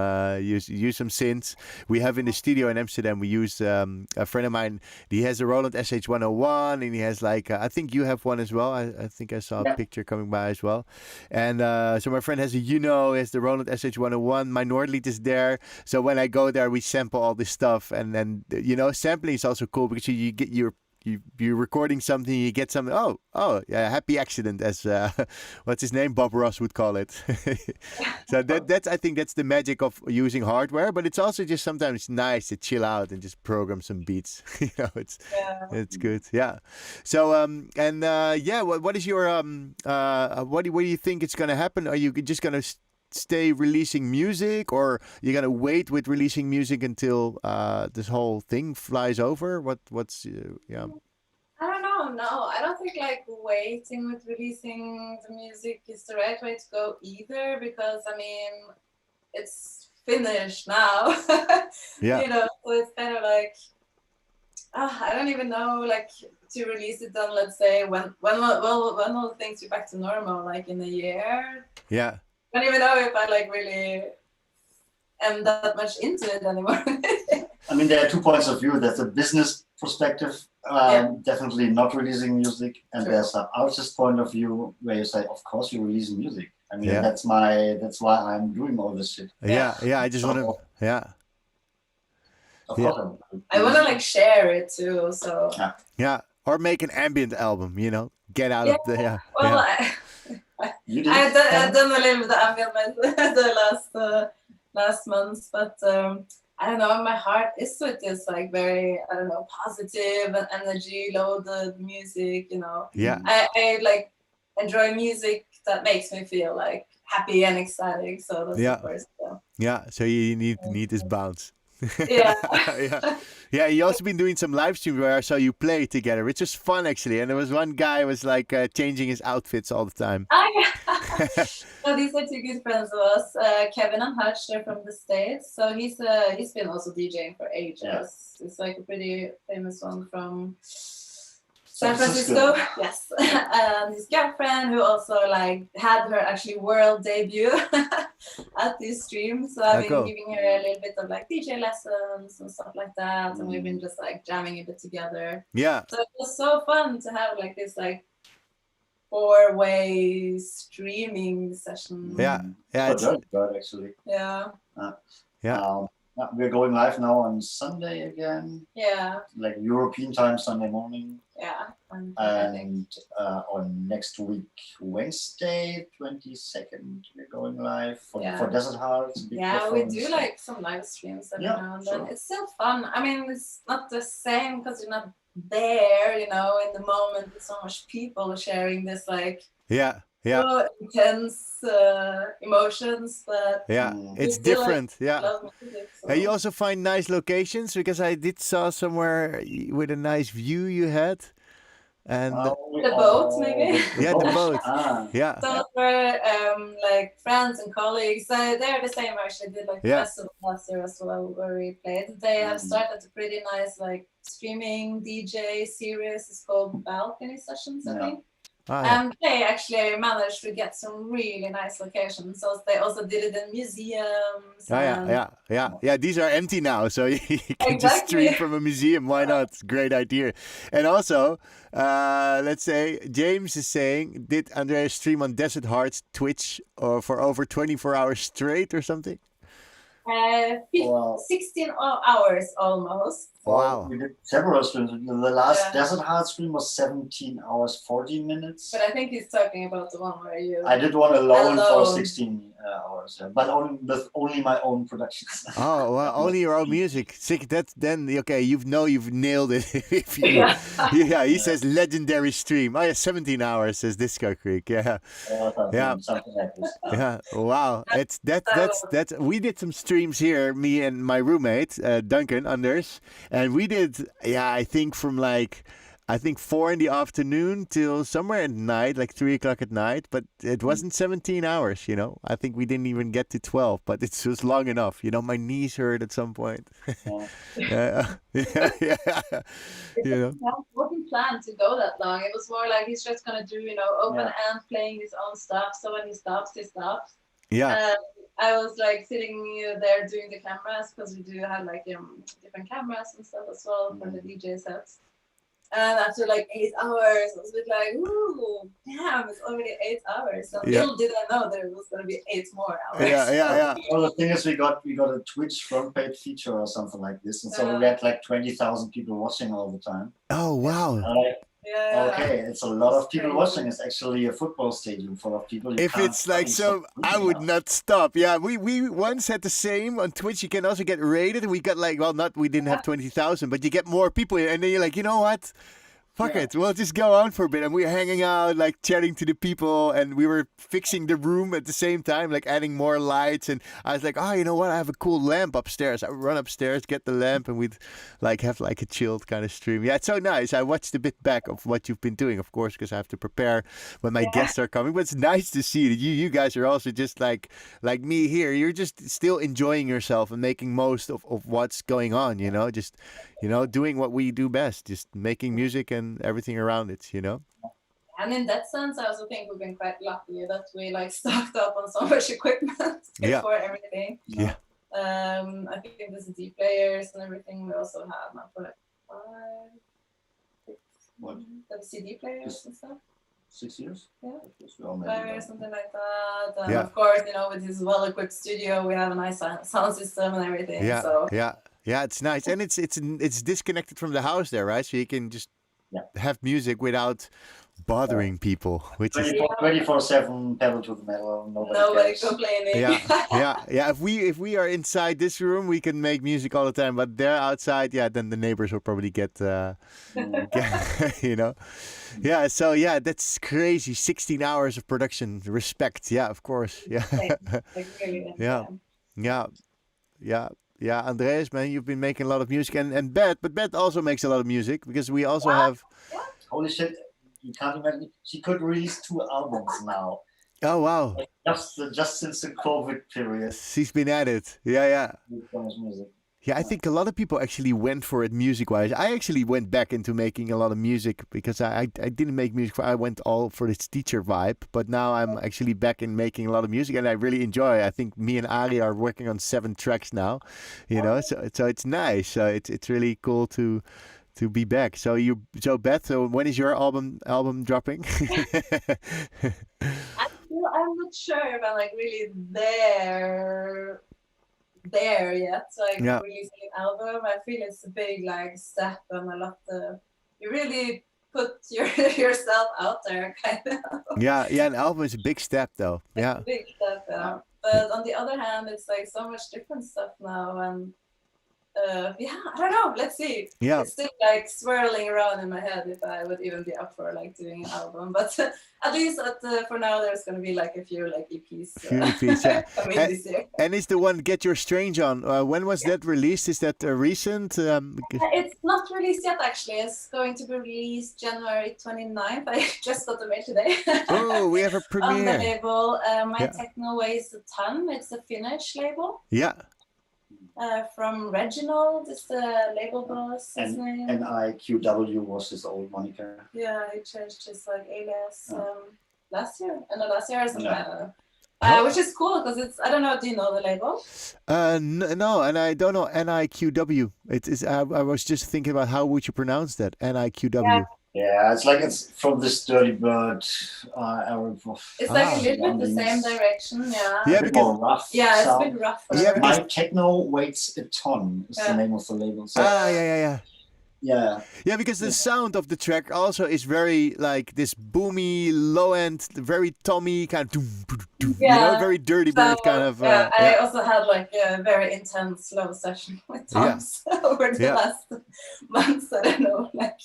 [SPEAKER 1] use some synths. We have in the studio in Amsterdam. We use a friend of mine. He has a Roland SH101, and he has like I think you have one as well. I think I saw a picture coming by as well. And so my friend has a he has the Roland SH101. My Nordlied is there. So when I go there, we sample all this stuff, and then you know, sampling is also cool because you get you're recording something, you get something. Oh, yeah, happy accident, as what's his name, Bob Ross would call it. So that's I think that's the magic of using hardware. But it's also just sometimes nice to chill out and just program some beats. You know, it's good. Yeah. So what is your what do you think it's gonna happen? Are you just gonna stay releasing music, or you're gonna wait with releasing music until this whole thing flies over? What's yeah?
[SPEAKER 2] I don't know. No, I don't think like waiting with releasing the music is the right way to go either, because I mean it's finished now.
[SPEAKER 1] Yeah.
[SPEAKER 2] You know, so it's kind of like I don't even know, like to release it on, let's say when will things be back to normal, like in a year?
[SPEAKER 1] Yeah.
[SPEAKER 2] I don't even know if I like really am that much into it anymore.
[SPEAKER 3] I mean, there are 2 points of view. There's a business perspective, definitely not releasing music, and there's an artist point of view where you say, of course you're releasing music. I mean, that's why I'm doing all this shit.
[SPEAKER 1] Yeah. I just want to. Yeah.
[SPEAKER 3] Of course,
[SPEAKER 2] I want to like share it too. So.
[SPEAKER 1] Yeah. Or make an ambient album. You know, get out of the
[SPEAKER 2] Well, I've done a little bit of ambient the last months, but I don't know. My heart is with this like very, I don't know, positive and energy loaded music. You know.
[SPEAKER 1] Yeah.
[SPEAKER 2] I like enjoy music that makes me feel like happy and ecstatic. So that's of course.
[SPEAKER 1] Yeah. So you need this bounce.
[SPEAKER 2] Yeah.
[SPEAKER 1] yeah, yeah. You also been doing some live streams where I saw you play together, which was fun actually. And there was one guy who was like changing his outfits all the time.
[SPEAKER 2] So these are two good friends of us, Kevin and Hutch. They're from the States. So he's been also DJing for ages.
[SPEAKER 3] Yeah.
[SPEAKER 2] It's like a pretty famous one from San Francisco. Yes. And his girlfriend, who also like had her actually world debut at these streams. So I've been giving her a little bit of like DJ lessons and stuff like that. And we've been just like jamming a bit together.
[SPEAKER 1] Yeah.
[SPEAKER 2] So it was so fun to have like this like 4-way streaming session.
[SPEAKER 1] Yeah. Yeah.
[SPEAKER 3] It's good actually.
[SPEAKER 2] Yeah.
[SPEAKER 1] Yeah.
[SPEAKER 3] We're going live now on Sunday again.
[SPEAKER 2] Yeah.
[SPEAKER 3] Like European time, Sunday morning.
[SPEAKER 2] Yeah. And
[SPEAKER 3] on next week, Wednesday, 22nd, we're going live for Desert Hearts.
[SPEAKER 2] Yeah, we do like some live streams every now and then.
[SPEAKER 3] Sure.
[SPEAKER 2] It's still fun. I mean, it's not the same because you're not there, you know, in the moment with so much people sharing this like so intense emotions, but
[SPEAKER 1] it's different.
[SPEAKER 2] love music, so.
[SPEAKER 1] You also find nice locations, because I did saw somewhere with a nice view you had, and
[SPEAKER 2] the boat maybe.
[SPEAKER 1] Yeah, the boat. Yeah.
[SPEAKER 2] Those were like friends and colleagues. They're the same actually. Did like festival last year as well where we played. They have started a pretty nice like streaming DJ series. It's called Balcony Sessions, I think. And they actually managed to get some really nice locations. So they also did it in museums.
[SPEAKER 1] Yeah. These are empty now, so you can just stream from a museum. Why not? Great idea. And also, let's say James is saying, did Andreas stream on Desert Hearts Twitch for over 24 hours straight or something?
[SPEAKER 2] 16 hours almost.
[SPEAKER 1] Wow.
[SPEAKER 3] We did several streams. The last Desert Heart stream was 17 hours, 40 minutes.
[SPEAKER 2] But I think he's talking about the one where you...
[SPEAKER 3] I did one alone. For 16 hours, but with only my own productions.
[SPEAKER 1] Oh, well, only your own music. Sick. You've nailed it. If you, he says legendary stream. Oh yeah, 17 hours says Disco Creek.
[SPEAKER 3] Something like this.
[SPEAKER 1] Yeah. Wow. That's. We did some streams here, me and my roommate Duncan Anders, and we did. I think from 4 in the afternoon till somewhere at night, like 3 o'clock at night. But it wasn't 17 hours, you know. I think we didn't even get to 12, but it was long enough. You know, my knees hurt at some point.
[SPEAKER 2] Yeah.
[SPEAKER 1] You know.
[SPEAKER 2] Wasn't planned to go that long. It was more like he's just gonna do, open and playing his own stuff. So when he stops, he stops.
[SPEAKER 1] Yeah.
[SPEAKER 2] I was like sitting there doing the cameras because we do have like different cameras and stuff as well for the DJ sets. And after like 8 hours, I was a bit like, ooh, damn, it's already 8 hours. So little did I know there was going to be 8 more hours.
[SPEAKER 1] Yeah.
[SPEAKER 3] Well, the thing is, we got a Twitch front page feature or something like this. And so we had like 20,000 people watching all the time.
[SPEAKER 1] Oh, wow.
[SPEAKER 3] Okay, it's a lot of people watching. It's actually a football stadium full of people.
[SPEAKER 1] If it's like so, I would not stop. Yeah, we once had the same on Twitch. You can also get rated. We got we didn't have 20,000, but you get more people, and then you're like, you know what? Fuck it, we'll just go on for a bit. And we were hanging out, like chatting to the people, and we were fixing the room at the same time, like adding more lights. And I was like, oh, you know what? I have a cool lamp upstairs. I would run upstairs, get the lamp, and we'd like have like a chilled kind of stream. Yeah, it's so nice. I watched a bit back of what you've been doing, of course, because I have to prepare when my guests are coming. But it's nice to see that you guys are also just like me here. You're just still enjoying yourself and making most of what's going on, you know, just, doing what we do best, just making music and everything around it,
[SPEAKER 2] And in that sense, I also think we've been quite lucky that we like stocked up on so much equipment before everything.
[SPEAKER 1] Yeah.
[SPEAKER 2] I think the CD players and everything we also have now for like 5, 6 CD players and stuff.
[SPEAKER 3] 6 years?
[SPEAKER 2] Yeah.
[SPEAKER 3] 5
[SPEAKER 2] years, something like that. And of course, with this well-equipped studio, we have a nice sound system and everything.
[SPEAKER 1] Yeah.
[SPEAKER 2] So.
[SPEAKER 1] Yeah, it's nice, and it's disconnected from the house there, right? So you can just have music without bothering people, which
[SPEAKER 3] 24/7 pedal to the metal.
[SPEAKER 2] Nobody complaining.
[SPEAKER 1] Yeah. If we are inside this room, we can make music all the time, but they're outside. Yeah, then the neighbors will probably get Yeah. So that's crazy. 16 hours of production. Respect. Yeah, of course. Yeah. Yeah. Yeah, Andreas, man, you've been making a lot of music, and Beth, but Beth also makes a lot of music because we also have.
[SPEAKER 3] Holy shit! You can't imagine. She could release 2 albums now.
[SPEAKER 1] Oh wow!
[SPEAKER 3] Like, just since the COVID period.
[SPEAKER 1] She's been at it. Yeah.
[SPEAKER 3] Music.
[SPEAKER 1] Yeah, I think a lot of people actually went for it music-wise. I actually went back into making a lot of music because I didn't make music. I went all for this teacher vibe, but now I'm actually back in making a lot of music, and I really enjoy it. I think me and Ari are working on 7 tracks now, so it's nice. It's really cool to be back. So Beth, so when is your album dropping?
[SPEAKER 2] I'm not sure if I'm like really there yet. So like releasing an album, I feel it's a big like step and a lot of you really put yourself out there kind of.
[SPEAKER 1] Yeah, an album is a big step though. Yeah.
[SPEAKER 2] Big step, yeah. But on the other hand, it's like so much different stuff now, and I don't know. Let's see.
[SPEAKER 1] Yeah.
[SPEAKER 2] It's still like swirling around in my head if I would even be up for like doing an album. But at least for now, there's gonna be like a few like EPs.
[SPEAKER 1] Yeah.
[SPEAKER 2] coming this year.
[SPEAKER 1] And is the one Get Your Strange On? When was that released? Is that recent?
[SPEAKER 2] It's not released yet. Actually, it's going to be released January 29th. I just got the mail today.
[SPEAKER 1] Oh, we have a premiere
[SPEAKER 2] on the label. My Techno Weighs a Ton. It's a Finnish label.
[SPEAKER 1] Yeah.
[SPEAKER 2] From Reginald is the label boss. His name.
[SPEAKER 3] NIQW was his old moniker.
[SPEAKER 2] Yeah, he changed his like alias last year or something. I don't know. Which is cool because it's, I don't know, do you know the label?
[SPEAKER 1] No, and I don't know NIQW. It is. I was just thinking about how would you pronounce that? NIQW.
[SPEAKER 3] Yeah, it's from this Dirty Bird era.
[SPEAKER 2] It's like a little bit the same direction, yeah.
[SPEAKER 3] Yeah, because more rough.
[SPEAKER 2] Yeah, it's a bit rough.
[SPEAKER 1] Yeah,
[SPEAKER 3] My Techno Weighs a Ton is the name of the label. So,
[SPEAKER 1] yeah.
[SPEAKER 3] Yeah,
[SPEAKER 1] because the sound of the track also is very like this boomy, low end, very Tommy kind of, very Dirty Bird kind of.
[SPEAKER 2] I also had like a very intense love session with Toms over the last months. I don't know, like.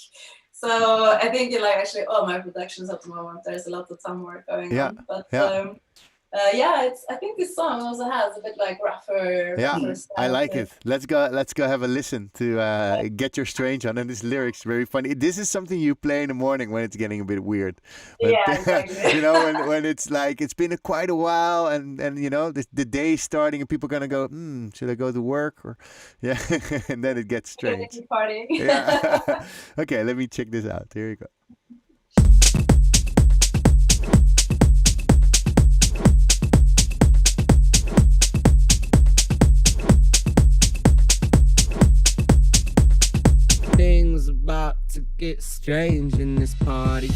[SPEAKER 2] So I think like actually all my productions at the moment, there's a lot of Tom work going on. But I think this song also has a bit like rougher.
[SPEAKER 1] Yeah, I like it. Let's go have a listen to Get Your Strange On, and this lyric's very funny. This is something you play in the morning when it's getting a bit weird. But,
[SPEAKER 2] exactly.
[SPEAKER 1] when it's like it's been quite a while, and the day's starting, and people are gonna go, should I go to work or and then it gets strange.
[SPEAKER 2] Partying.
[SPEAKER 1] Yeah. Okay, let me check this out. Here you go.
[SPEAKER 4] Things about to get strange in this party.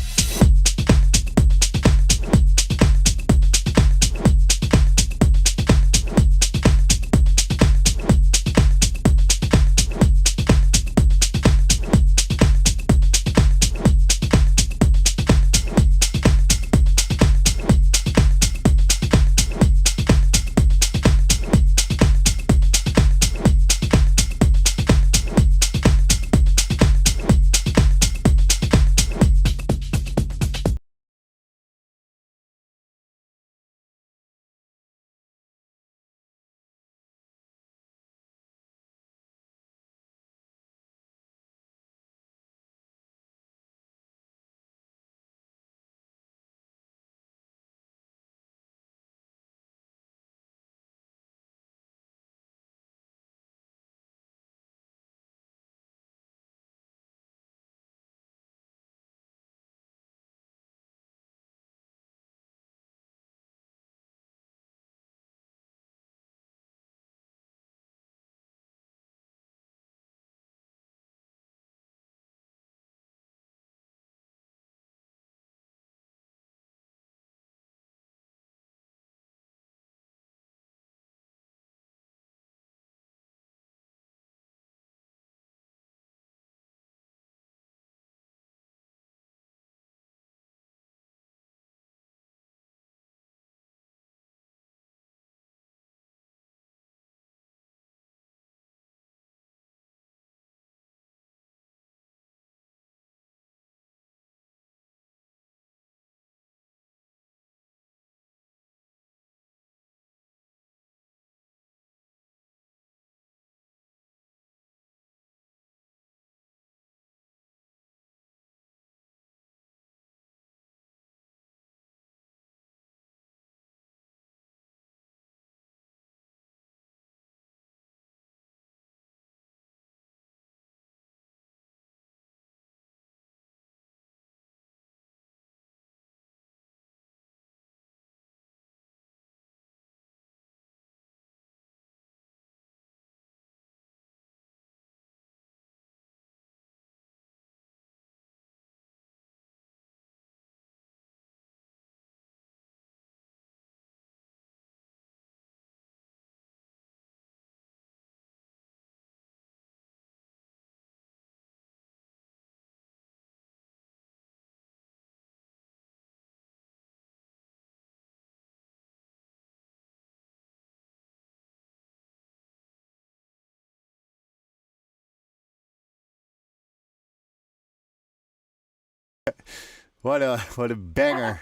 [SPEAKER 1] What a banger.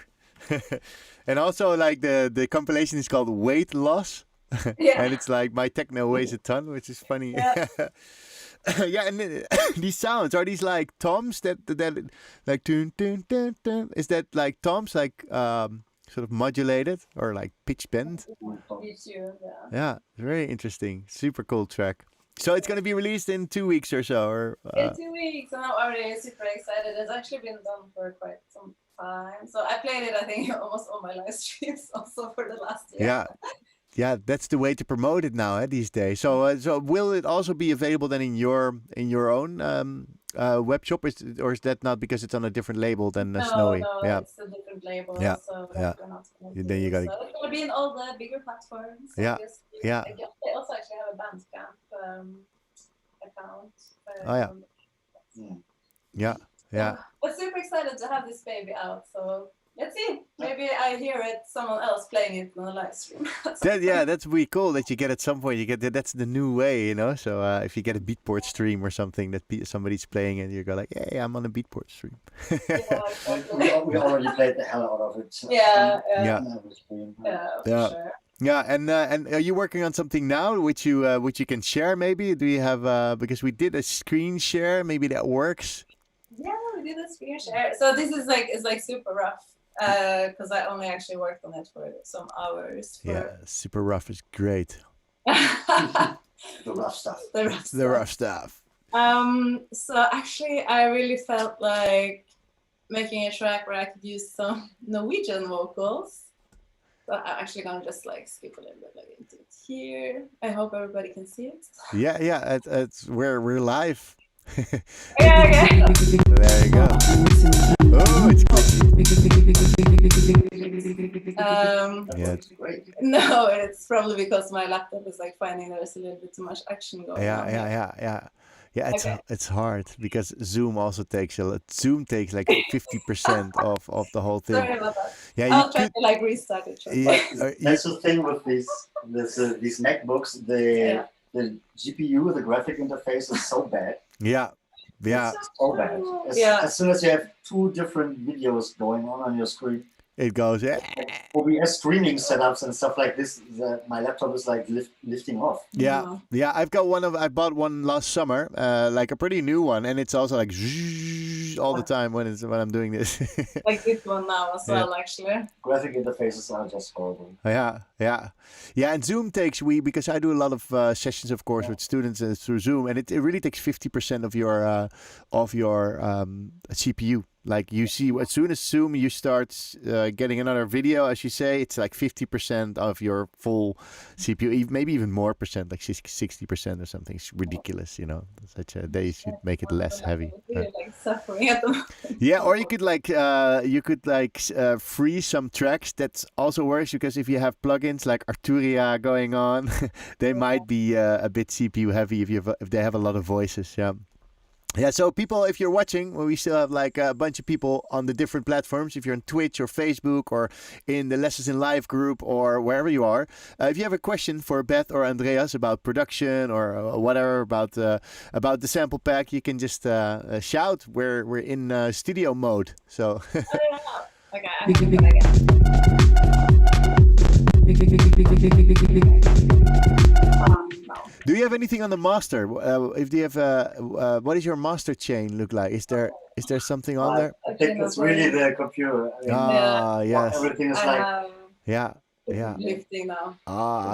[SPEAKER 1] And also like the compilation is called Weight Loss.
[SPEAKER 2] Yeah.
[SPEAKER 1] And it's like my techno weighs a ton, which is funny.
[SPEAKER 2] Yeah.
[SPEAKER 1] Yeah, and these sounds, are these like toms that like tune tune tune tune? Is that like toms like sort of modulated or like pitch bend?
[SPEAKER 2] YouTube, yeah.
[SPEAKER 1] Yeah, very interesting. Super cool track. So it's gonna be released in 2 weeks or so, or
[SPEAKER 2] In 2 weeks, and I'm already super excited. It's actually been done for quite some time. So I played it, I think, almost all my live streams also for the last year.
[SPEAKER 1] yeah. Yeah, that's the way to promote it now these days. So will it also be available then in your own web shop, or is that not because it's on a different label than Snowy?
[SPEAKER 2] No,
[SPEAKER 1] Yeah,
[SPEAKER 2] it's a different label.
[SPEAKER 1] Yeah,
[SPEAKER 2] So
[SPEAKER 1] yeah.
[SPEAKER 2] we're not gonna
[SPEAKER 1] Then you
[SPEAKER 2] do.
[SPEAKER 1] gotta-
[SPEAKER 2] So it's gonna be in all the bigger platforms.
[SPEAKER 1] Yeah,
[SPEAKER 2] obviously.
[SPEAKER 1] yeah.
[SPEAKER 2] They also actually have a Bandcamp account.
[SPEAKER 1] Oh, yeah. Yeah, yeah.
[SPEAKER 2] But super excited to have this baby out. So let's see. Maybe I hear it, someone else playing it on a live stream.
[SPEAKER 1] That's really cool that you get at some point. You get that's the new way, you know. So if you get a Beatport stream or something that somebody's playing and you go like, "Hey, I'm on a Beatport stream."
[SPEAKER 2] Yeah, exactly.
[SPEAKER 3] We already played the hell out of it.
[SPEAKER 2] Yeah,
[SPEAKER 1] Yeah.
[SPEAKER 2] yeah, for
[SPEAKER 1] Yeah.
[SPEAKER 2] sure.
[SPEAKER 1] Yeah, and are you working on something now which you can share? Maybe do you have because we did a screen share. Maybe that works.
[SPEAKER 2] Yeah, we did a screen share. So this is like super rough because I only actually worked on it for some hours.
[SPEAKER 1] Yeah, super rough is great.
[SPEAKER 3] The rough stuff.
[SPEAKER 2] The rough stuff. So actually, I really felt like making a track where I could use some Norwegian vocals. So I'm actually gonna just like skip a little bit like into it here. I hope everybody can see it.
[SPEAKER 1] Yeah. It's we're live.
[SPEAKER 2] Okay.
[SPEAKER 1] There you go. Oh, it's cool. Yeah.
[SPEAKER 3] Great.
[SPEAKER 2] No, it's probably because my laptop is like finding there's a little bit too much action going on.
[SPEAKER 1] Yeah. Yeah,
[SPEAKER 2] Okay.
[SPEAKER 1] it's hard because Zoom also takes Zoom takes like 50% of the whole thing.
[SPEAKER 2] Sorry about that.
[SPEAKER 1] Yeah,
[SPEAKER 2] I'll try to like restart it.
[SPEAKER 1] Yeah,
[SPEAKER 3] That's the thing with these MacBooks.
[SPEAKER 2] Yeah.
[SPEAKER 3] The GPU, the graphic interface, is so bad.
[SPEAKER 1] yeah.
[SPEAKER 3] So bad. As soon as you have two different videos going on your screen,
[SPEAKER 1] It goes.
[SPEAKER 3] OBS streaming setups and stuff like this, my laptop is like lifting off.
[SPEAKER 1] Yeah. I've got I bought one last summer, like a pretty new one, and it's also like all the time when I'm doing this.
[SPEAKER 2] Like this one now as well, actually.
[SPEAKER 3] Graphic interfaces are just horrible.
[SPEAKER 1] Yeah. And Zoom takes because I do a lot of sessions, of course, with students through Zoom, and it really takes 50% of your CPU. Like you see, as soon as Zoom you start getting another video, as you say, it's like 50% of your full CPU, maybe even more percent, like 60% or something. It's ridiculous, you know. They should make it less heavy.
[SPEAKER 2] Really like suffering at the moment.
[SPEAKER 1] Yeah, or you could freeze some tracks. That also works because if you have plugins like Arturia going on, they might be a bit CPU heavy if they have a lot of voices. Yeah. Yeah, so people, if you're watching, we still have like a bunch of people on the different platforms. If you're on Twitch or Facebook or in the Lessons in Live group or wherever you are, if you have a question for Beth or Andreas about production or whatever about the sample pack, you can just shout. We're in studio mode. So.
[SPEAKER 2] Okay, I can do it again. No.
[SPEAKER 1] Do you have anything on the master? If you have, what does your master chain look like? Is there something on there?
[SPEAKER 3] I think it's really the computer. I mean,
[SPEAKER 1] Yes.
[SPEAKER 3] everything is
[SPEAKER 2] I
[SPEAKER 3] like
[SPEAKER 2] have
[SPEAKER 1] Yeah.
[SPEAKER 2] lifting now.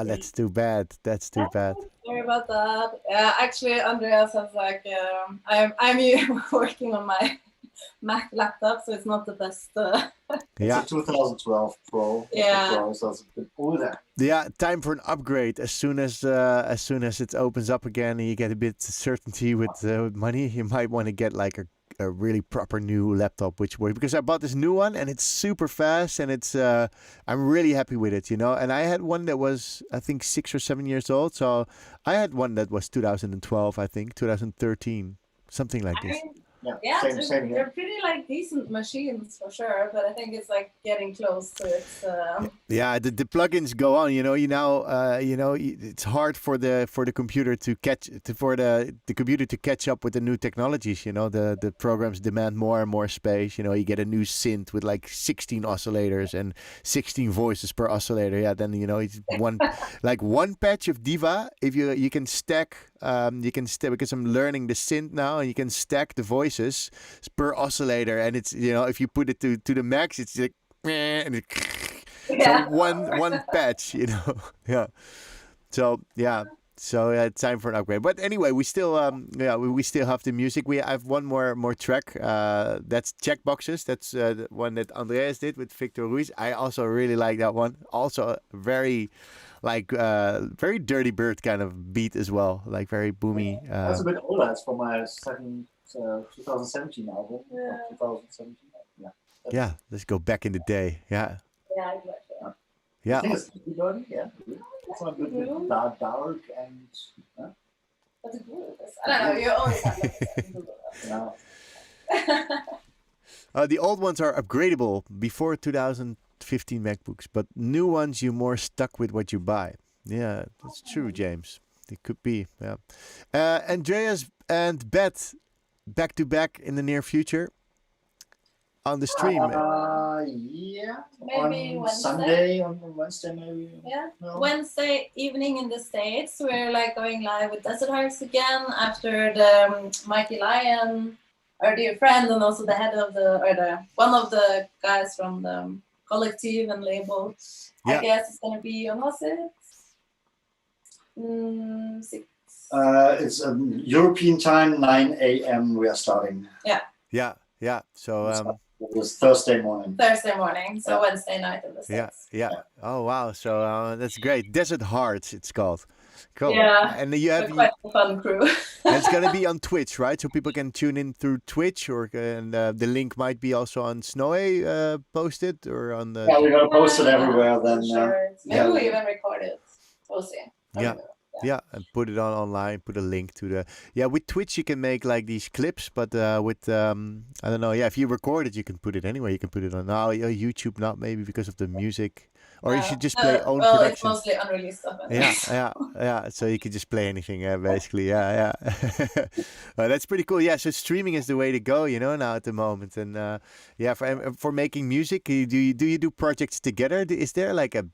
[SPEAKER 1] That's too bad.
[SPEAKER 2] Sorry about that. Yeah, actually, Andreas has like I'm working on my Mac laptop, so it's not the best.
[SPEAKER 1] Yeah.
[SPEAKER 3] It's a 2012 Pro.
[SPEAKER 2] Yeah.
[SPEAKER 3] Pro, so it's a bit older.
[SPEAKER 1] Yeah, time for an upgrade. As soon as it opens up again and you get a bit of certainty with money, you might want to get like a really proper new laptop, which works. Because I bought this new one and it's super fast and it's I'm really happy with it, you know. And I had one that was I think 6 or 7 years old. So I had one that was 2012, I think 2013, something like this.
[SPEAKER 3] Yeah, same
[SPEAKER 2] they're
[SPEAKER 3] here.
[SPEAKER 2] pretty like decent machines for sure, but I think it's like getting close to its.
[SPEAKER 1] Yeah, the plugins go on. It's hard for the computer to for the computer to catch up with the new technologies. The programs demand more and more space. You get a new synth with like 16 oscillators and 16 voices per oscillator. Yeah, then it's one patch of Diva. If you can stack, because I'm learning the synth now, and you can stack the voices per oscillator, and it's if you put it to the max, it's like and it.
[SPEAKER 2] Yeah.
[SPEAKER 1] So one patch, yeah. So yeah, time for an upgrade. But anyway, we still we still have the music. I have one more track. That's Checkboxes. That's the one that Andreas did with Victor Ruiz. I also really like that one. Also very very Dirty Bird kind of beat as well, like very boomy.
[SPEAKER 3] That's a bit older. It's from my second 2017 album.
[SPEAKER 2] Yeah.
[SPEAKER 3] 2017. Yeah.
[SPEAKER 1] Yeah, let's go back in the day. Yeah.
[SPEAKER 2] Yeah, exactly.
[SPEAKER 1] Yeah.
[SPEAKER 3] I think it's Dirty, yeah. It's a bit dark and.
[SPEAKER 2] What's it good? I don't know. You always have
[SPEAKER 3] Yeah.
[SPEAKER 1] The old ones are upgradable before 2015 MacBooks, but new ones you're more stuck with what you buy. Yeah, that's true, James. It could be. Yeah. Andreas and Beth back to back in the near future on the stream.
[SPEAKER 3] Yeah.
[SPEAKER 2] Maybe
[SPEAKER 3] on
[SPEAKER 2] Wednesday.
[SPEAKER 3] Sunday, on Wednesday maybe.
[SPEAKER 2] Yeah.
[SPEAKER 3] No?
[SPEAKER 2] Wednesday evening in the States, we're like going live with Desert Hearts again after the Mighty Lion, our dear friend, and also the head of one of the guys from the collective and label.
[SPEAKER 1] Yeah.
[SPEAKER 2] I guess it's gonna be on what's it? 6.
[SPEAKER 3] It's European time, 9 a.m. We are starting.
[SPEAKER 1] Yeah. So
[SPEAKER 3] It was Thursday morning.
[SPEAKER 2] Thursday morning, so
[SPEAKER 3] Yeah.
[SPEAKER 2] Wednesday night in the States.
[SPEAKER 1] yeah. Oh wow. So that's great. Desert Hearts, it's called. Cool.
[SPEAKER 2] Yeah.
[SPEAKER 1] And you
[SPEAKER 2] We're
[SPEAKER 1] have
[SPEAKER 2] quite a fun crew.
[SPEAKER 1] and it's gonna be on Twitch, right? So people can tune in through Twitch, and the link might be also on Snowy posted or on the.
[SPEAKER 3] Yeah, we're gonna post it everywhere then.
[SPEAKER 2] Sure. Maybe
[SPEAKER 3] yeah.
[SPEAKER 2] we even record it. We'll see.
[SPEAKER 1] Yeah. Yeah, and put it online. Put a link to the. Yeah, with Twitch you can make like these clips, but with I don't know. Yeah, if you record it, you can put it anywhere. You can put it on YouTube, not maybe because of the music, or you should just play own
[SPEAKER 2] well,
[SPEAKER 1] production.
[SPEAKER 2] it's mostly unreleased stuff. Anyway.
[SPEAKER 1] Yeah. So you can just play anything, basically. Yeah. That's pretty cool. Yeah. So streaming is the way to go, now at the moment. And for making music, do you do projects together? Is there like a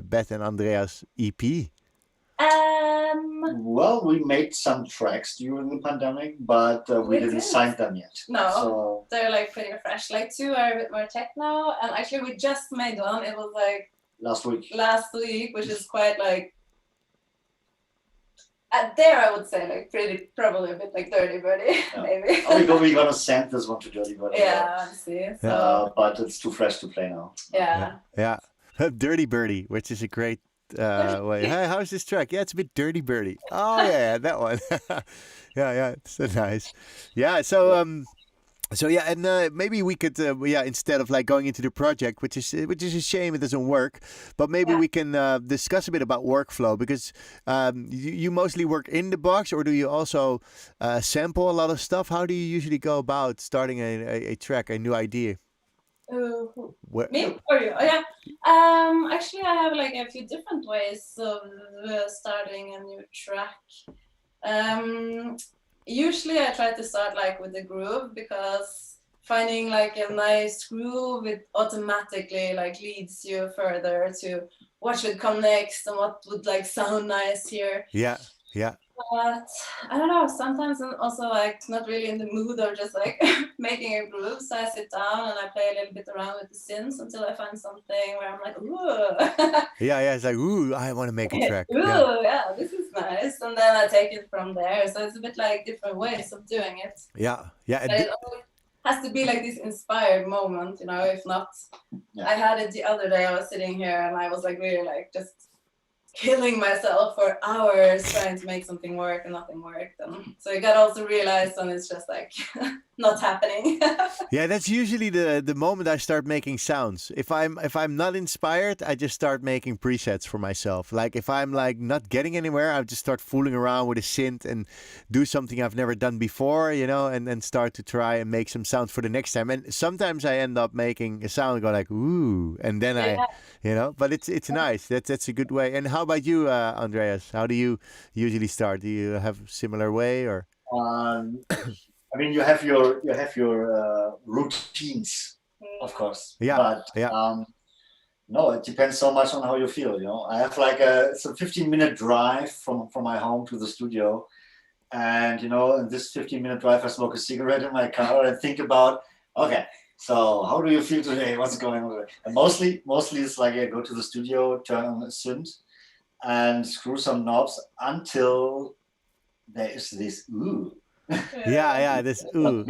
[SPEAKER 1] Beth and Andreas EP?
[SPEAKER 3] Well, we made some tracks during the pandemic, but we didn't sign them yet.
[SPEAKER 2] No,
[SPEAKER 3] so,
[SPEAKER 2] they're like pretty fresh. Like 2 are a bit more techno, and actually we just made one. It was like
[SPEAKER 3] last week,
[SPEAKER 2] which is quite like. There, I would say like probably a bit like Dirty Birdie, maybe.
[SPEAKER 3] We're gonna send this one to Dirty Birdie.
[SPEAKER 2] Yeah, I see. So
[SPEAKER 3] but it's too fresh to play now.
[SPEAKER 2] Yeah.
[SPEAKER 1] Dirty Birdie, which is a great way. Hey, how's this track? Yeah, it's a bit Dirty Birdie. Oh yeah, that one. yeah, it's so nice. Yeah, so yeah, and maybe we could instead of like going into the project, which is a shame it doesn't work, but maybe we can discuss a bit about workflow, because you mostly work in the box, or do you also sample a lot of stuff? How do you usually go about starting a track, a new idea?
[SPEAKER 2] Me or you? Oh, yeah. Actually, I have like a few different ways of starting a new track. Usually, I try to start like with the groove, because finding like a nice groove, it automatically like leads you further to what should come next and what would like sound nice here.
[SPEAKER 1] Yeah.
[SPEAKER 2] But I don't know, sometimes I'm also like not really in the mood of just like making a groove. So I sit down and I play a little bit around with the synths until I find something where I'm like, ooh.
[SPEAKER 1] Yeah, it's like, ooh, I want to make a track.
[SPEAKER 2] Ooh, yeah, this is nice. And then I take it from there. So it's a bit like different ways of doing it.
[SPEAKER 1] Yeah.
[SPEAKER 2] But it always has to be like this inspired moment, if not.
[SPEAKER 3] Yeah.
[SPEAKER 2] I had it the other day, I was sitting here and I was like really like just killing myself for hours trying to make something work and nothing worked. And so you gotta also realize when it's just like not happening.
[SPEAKER 1] Yeah, that's usually the moment I start making sounds. If I'm not inspired, I just start making presets for myself. Like if I'm like not getting anywhere, I just start fooling around with a synth and do something I've never done before, and then start to try and make some sounds for the next time. And sometimes I end up making a sound and go like ooh, and then but it's nice. That's a good way. And how about you, Andreas? How do you usually start? Do you have a similar way or?
[SPEAKER 3] I mean, you have your routines, of course.
[SPEAKER 1] Yeah.
[SPEAKER 3] But no, it depends so much on how you feel. I have like it's a 15-minute drive from my home to the studio, and in this 15-minute drive, I smoke a cigarette in my car and think about, okay, so how do you feel today? What's going on? And mostly it's like I go to the studio, turn on a synth, and screw some knobs until there is this ooh.
[SPEAKER 1] This ooh.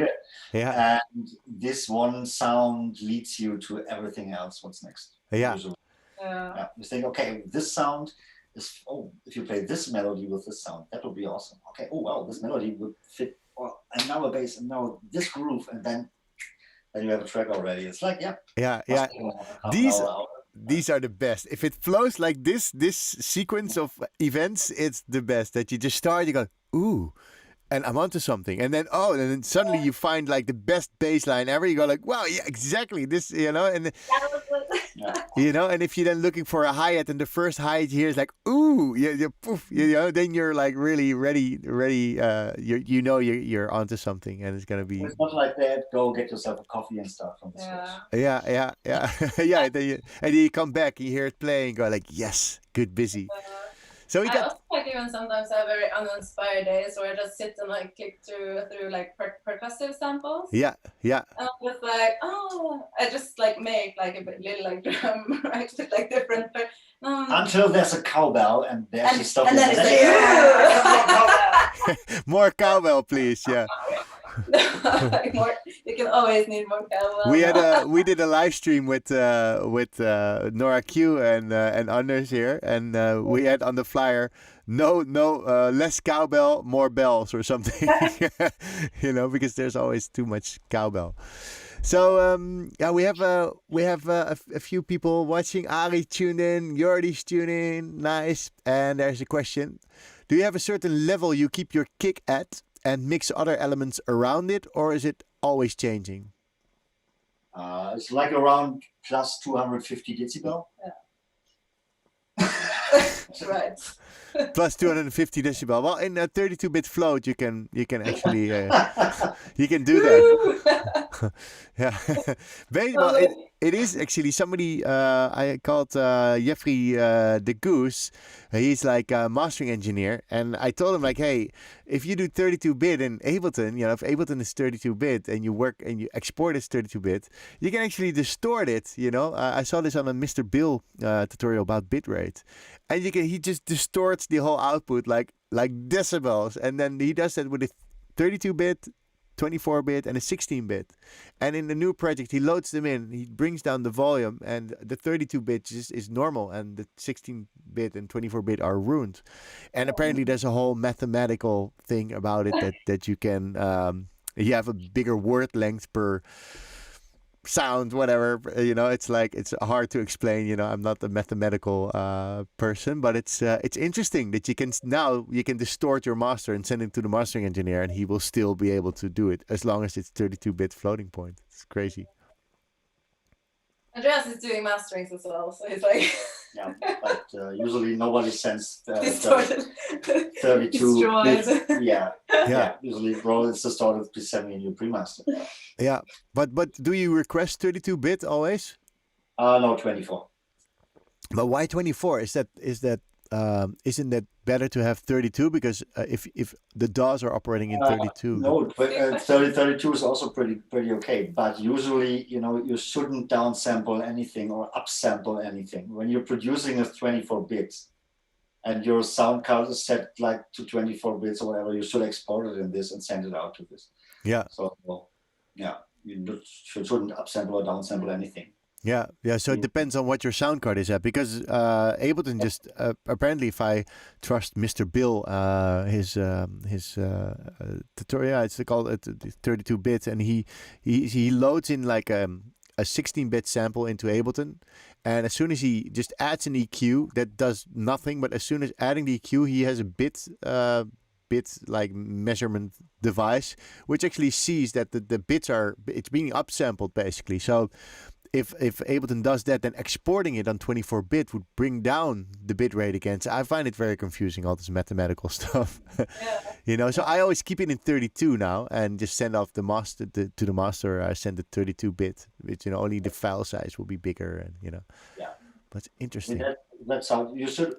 [SPEAKER 1] Yeah.
[SPEAKER 3] And this one sound leads you to everything else. What's next?
[SPEAKER 1] Yeah.
[SPEAKER 3] You think, okay, this sound is, if you play this melody with this sound, that would be awesome. Okay, wow, this melody would fit, and now a bass, and now this groove, and then you have a track already. It's like,
[SPEAKER 1] yeah. These are the best. If it flows like this sequence of events, it's the best. That you just start, you go, ooh, and I'm onto something. And then, and then suddenly you find like the best bass line ever. You go like, wow, yeah, exactly. This, and and if you're then looking for a hi-hat and the first hi-hat here is like, ooh, poof, then you're like really ready. You're onto something and it's going to be.
[SPEAKER 3] It's not like that. Go get yourself a coffee and start from the switch.
[SPEAKER 1] Yeah. Yeah. And then you come back, you hear it playing, go like, yes, good, busy. So
[SPEAKER 2] I also like even sometimes have very uninspired days where I just sit and like click through like percussive samples.
[SPEAKER 1] Yeah.
[SPEAKER 2] And I'm just like, I just like make like a little like drum, right? With like different.
[SPEAKER 3] Until there's a cowbell and there's the stuff.
[SPEAKER 2] And then it's like,
[SPEAKER 1] more cowbell, please. Yeah.
[SPEAKER 2] You can always need more cowbell.
[SPEAKER 1] We did a live stream with Nora Q and Anders here, and we had on the flyer less cowbell, more bells or something, because there's always too much cowbell. So we have a few people watching. Ari tuned in, Jordi's tuned in, nice. And there's a question: do you have a certain level you keep your kick at and mix other elements around it, or is it always changing?
[SPEAKER 3] It's like around plus 250 decibel.
[SPEAKER 2] Right.
[SPEAKER 1] Plus 250 decibel. Well, in a 32-bit float, you can actually you can do that. Yeah. Well, it is actually somebody I called Jeffrey the Goose. He's like a mastering engineer, and I told him like, hey, if you do 32-bit in Ableton, if Ableton is 32-bit and you work and you export as 32-bit, you can actually distort it. I saw this on a Mr. Bill tutorial about bitrate, and he just distorts the whole output like decibels, and then he does that with a 32-bit, 24-bit, and a 16-bit. And in the new project, he loads them in. He brings down the volume, and the 32-bit is normal, and the 16-bit and 24-bit are ruined. And apparently, there's a whole mathematical thing about it that you can you have a bigger word length per sound, whatever. It's hard to explain. I'm not a mathematical person, but it's interesting that you can distort your master and send it to the mastering engineer, and he will still be able to do it as long as it's 32-bit floating point. It's crazy.
[SPEAKER 2] Andreas is doing masterings as well, so he's like.
[SPEAKER 3] Yeah, but usually nobody sends
[SPEAKER 2] 32
[SPEAKER 3] bit. Yeah. Usually, it's distorted. Please send me a new pre-master.
[SPEAKER 1] Yeah, but do you request 32-bit always?
[SPEAKER 3] No, 24.
[SPEAKER 1] But why 24? Isn't that better to have 32? Because if the DAWs are operating in 32.
[SPEAKER 3] No, 32 is also pretty okay. But usually, you shouldn't downsample anything or upsample anything. When you're producing a 24 bits and your sound card is set like to 24 bits or whatever, you should export it in this and send it out to this.
[SPEAKER 1] Yeah.
[SPEAKER 3] So, you shouldn't upsample or downsample anything.
[SPEAKER 1] Yeah. So it depends on what your sound card is at, because Ableton just apparently, if I trust Mr. Bill, his tutorial, it's called 32-bit, and he loads in like a 16-bit sample into Ableton, and as soon as he just adds an EQ that does nothing, but as soon as adding the EQ, he has a bit like measurement device which actually sees that the bits it's being upsampled basically. So if Ableton does that, then exporting it on 24-bit would bring down the bit rate again. So I find it very confusing, all this mathematical stuff. So I always keep it in 32 now and just send off the master to the master. I send it 32-bit, which only the file size will be bigger, and but it's interesting.
[SPEAKER 3] That's how you should.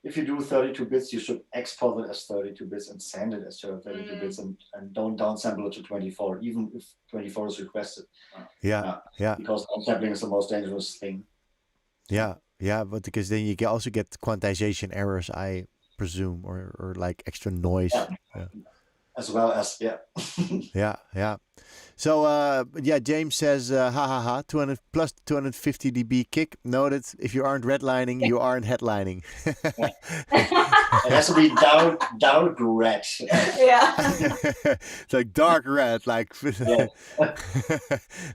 [SPEAKER 3] If you do 32 bits, you should export it as 32 bits and send it as 32 bits, and don't downsample it to 24, even if 24 is requested.
[SPEAKER 1] Yeah.
[SPEAKER 3] Because downsampling is the most dangerous thing.
[SPEAKER 1] Yeah, but because then you can also get quantization errors, I presume, or like extra noise. Yeah.
[SPEAKER 3] As well as
[SPEAKER 1] Yeah. So James says, ha 200 plus 250 dB kick. Noted. If you aren't redlining, you aren't headlining.
[SPEAKER 3] It has to be dark red.
[SPEAKER 2] Yeah.
[SPEAKER 1] It's like dark red, like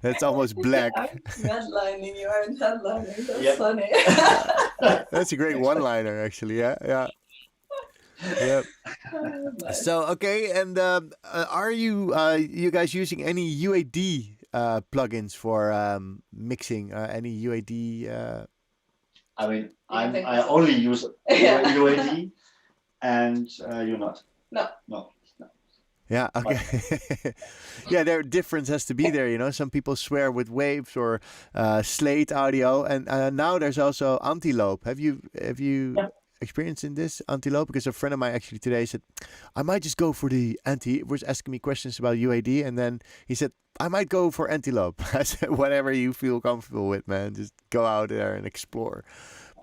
[SPEAKER 1] that's almost black.
[SPEAKER 2] Headlining, you aren't headlining. That's
[SPEAKER 3] Yep.
[SPEAKER 2] funny.
[SPEAKER 1] That's a great one-liner, actually. Yeah. Yep. So okay, and are you guys using any UAD plugins for mixing? Any UAD?
[SPEAKER 3] I mean, I only use UAD, and you're not. No.
[SPEAKER 1] Yeah. Okay. Yeah, their difference has to be there. Some people swear with waves or Slate audio, and now there's also Antelope. Have you experience in this Antelope? Because a friend of mine actually today said, I might just go for the he was asking me questions about UAD, and then he said, I might go for Antelope. I said, whatever you feel comfortable with, man, just go out there and explore.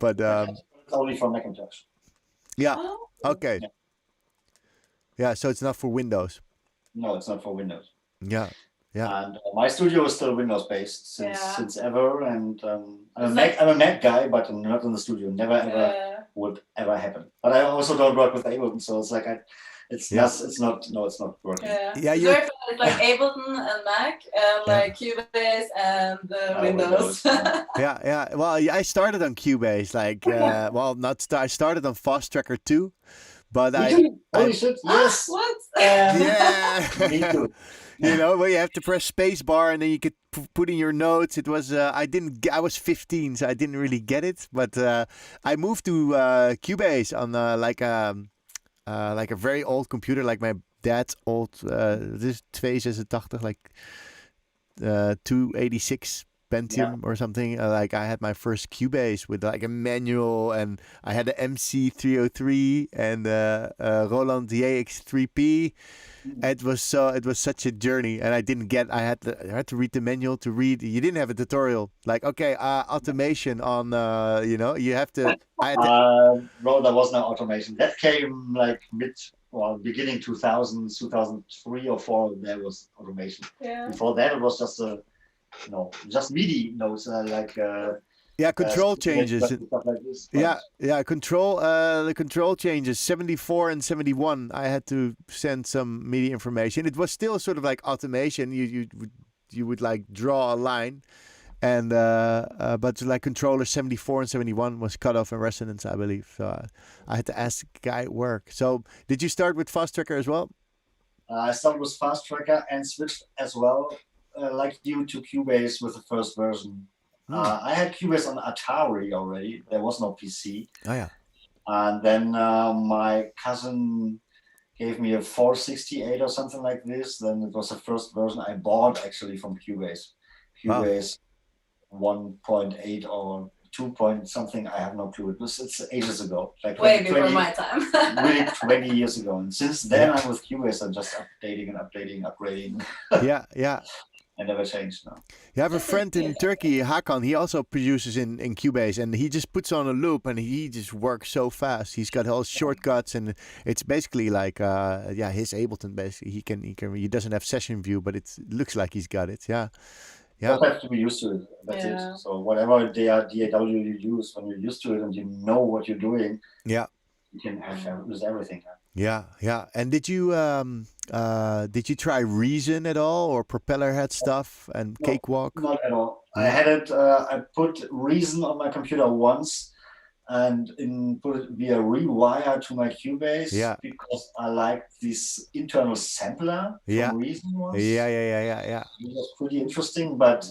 [SPEAKER 1] But
[SPEAKER 3] It's only for Macintosh.
[SPEAKER 1] Yeah.
[SPEAKER 2] Oh.
[SPEAKER 1] Okay. Yeah, so it's not for Windows.
[SPEAKER 3] No, it's not for Windows.
[SPEAKER 1] Yeah.
[SPEAKER 3] And my studio is still Windows based since ever, and I'm a Mac guy, but I'm not in the studio. Never ever would ever happen. But I also don't work with Ableton, so it's like it's not working.
[SPEAKER 2] Yeah, it's like Ableton and Mac, and like Cubase and Windows.
[SPEAKER 1] Yeah. Well, I started on Cubase, like I started on Fast Tracker 2, but
[SPEAKER 3] Holy shit! Yes.
[SPEAKER 2] What?
[SPEAKER 1] Yeah.
[SPEAKER 3] Me too.
[SPEAKER 1] Where you have to press space bar and then you could put in your notes. It was I was 15, so I didn't really get it. But I moved to Cubase on like a very old computer, like my dad's old. This 286, like 286 Pentium or something. Like I had my first Cubase with like a manual, and I had the MC303 and Roland DX3P. It was such a journey, and I had to read the manual to read. You didn't have a tutorial, like automation on you have to.
[SPEAKER 3] No, there was no automation. That came like beginning 2000, 2003 or 4. There was automation.
[SPEAKER 2] Yeah.
[SPEAKER 3] Before that, it was just MIDI notes
[SPEAKER 1] control changes.
[SPEAKER 3] Stuff like this.
[SPEAKER 1] The control changes 74 and 71. I had to send some MIDI information. It was still sort of like automation. You would like draw a line, and but like controller 74 and 71 was cut off in resonance, I believe. So I had to ask the guy at work. So did you start with Fast Tracker as well?
[SPEAKER 3] I started with Fast Tracker and switched as well, like you, to Cubase with the first version. I had Cubase on Atari already. There was no PC.
[SPEAKER 1] Oh yeah.
[SPEAKER 3] And then my cousin gave me a 468 or something like this. Then it was the first version I bought actually from Cubase. Cubase 1.8 or 2 point something. I have no clue. It's ages ago. Like
[SPEAKER 2] way before my time.
[SPEAKER 3] Really 20 years ago. And since then I'm with Cubase. I'm just upgrading.
[SPEAKER 1] Yeah.
[SPEAKER 3] I never changed now.
[SPEAKER 1] You have a friend in Turkey, Hakan. He also produces in Cubase, and he just puts on a loop, and he just works so fast. He's got all shortcuts, and it's basically like his Ableton. Basically, he doesn't have session view, but it looks like he's got it. Yeah. Yeah.
[SPEAKER 3] You have to be used to it. That's
[SPEAKER 2] Yeah.
[SPEAKER 3] it. So whatever DAW you use, when you're used to it and you know what you're doing,
[SPEAKER 1] Yeah.
[SPEAKER 3] you can use everything.
[SPEAKER 1] Yeah. And did you try Reason at all, or Propeller Head stuff and
[SPEAKER 3] No,
[SPEAKER 1] Cakewalk?
[SPEAKER 3] not at all. I
[SPEAKER 1] Yeah.
[SPEAKER 3] had it. I put Reason on my computer once, and put it via rewire to my Cubase,
[SPEAKER 1] Yeah.
[SPEAKER 3] because I liked this internal sampler
[SPEAKER 1] Yeah.
[SPEAKER 3] from Reason once.
[SPEAKER 1] Yeah.
[SPEAKER 3] It was pretty interesting, but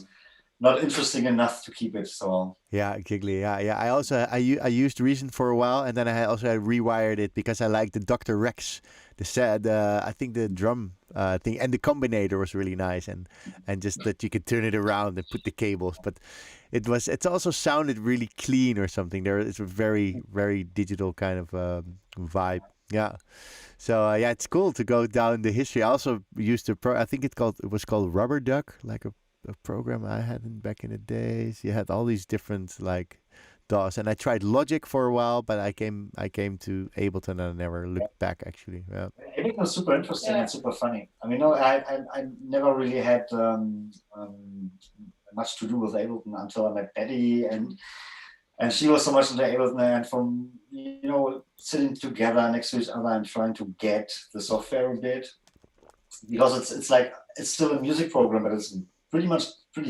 [SPEAKER 3] not interesting enough to keep it. So
[SPEAKER 1] Yeah, giggly. Yeah. I also I used Reason for a while, and then I also rewired it because I liked the Dr. Rex. I think the drum thing and the combinator was really nice, and just that you could turn it around and put the cables. But it also sounded really clean or something. It's a very very digital kind of vibe. Yeah. So yeah, it's cool to go down the history. I also used I think it was called Rubber Duck, like a program I had back in the days. You had all these different like DAWs, and I tried Logic for a while, but I came to Ableton and I never looked back actually. Yeah.
[SPEAKER 3] it was super interesting
[SPEAKER 2] Yeah.
[SPEAKER 3] and super funny. I mean, no, I never really had much to do with Ableton until I met Betty, and she was so much into Ableton, and from sitting together next to each other and trying to get the software a bit, because it's like it's still a music program, but it's pretty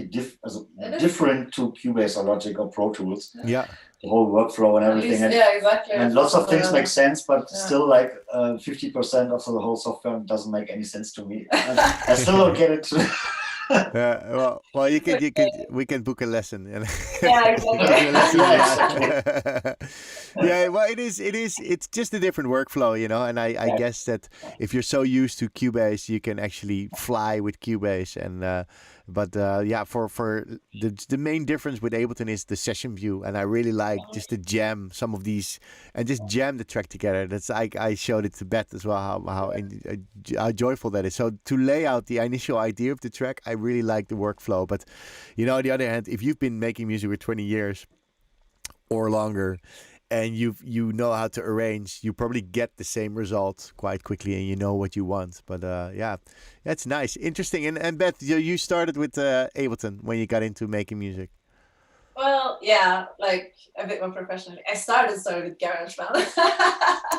[SPEAKER 3] different to Cubase or Logic or Pro Tools.
[SPEAKER 1] Yeah.
[SPEAKER 3] The whole workflow and
[SPEAKER 2] At
[SPEAKER 3] everything.
[SPEAKER 2] least, yeah, exactly.
[SPEAKER 3] And lots of things make sense, but
[SPEAKER 2] Yeah.
[SPEAKER 3] still, like 50% of the whole software doesn't make any sense to me. I still don't get it.
[SPEAKER 1] Well, we can book a lesson.
[SPEAKER 2] Yeah, exactly.
[SPEAKER 1] Yeah, well, it's just a different workflow, and I guess that if you're so used to Cubase, you can actually fly with Cubase, and for the main difference with Ableton is the session view, and I really like just to jam some of these and just jam the track together. That's I showed it to Beth as well how joyful that is. So to lay out the initial idea of the track, I really like the workflow. But on the other hand, if you've been making music for 20 years or longer, and you know how to arrange, you probably get the same result quite quickly, and you know what you want. But yeah, that's nice, interesting. And Beth, you started with Ableton when you got into making music.
[SPEAKER 2] Well, yeah, like a bit more professionally. I started with GarageBand.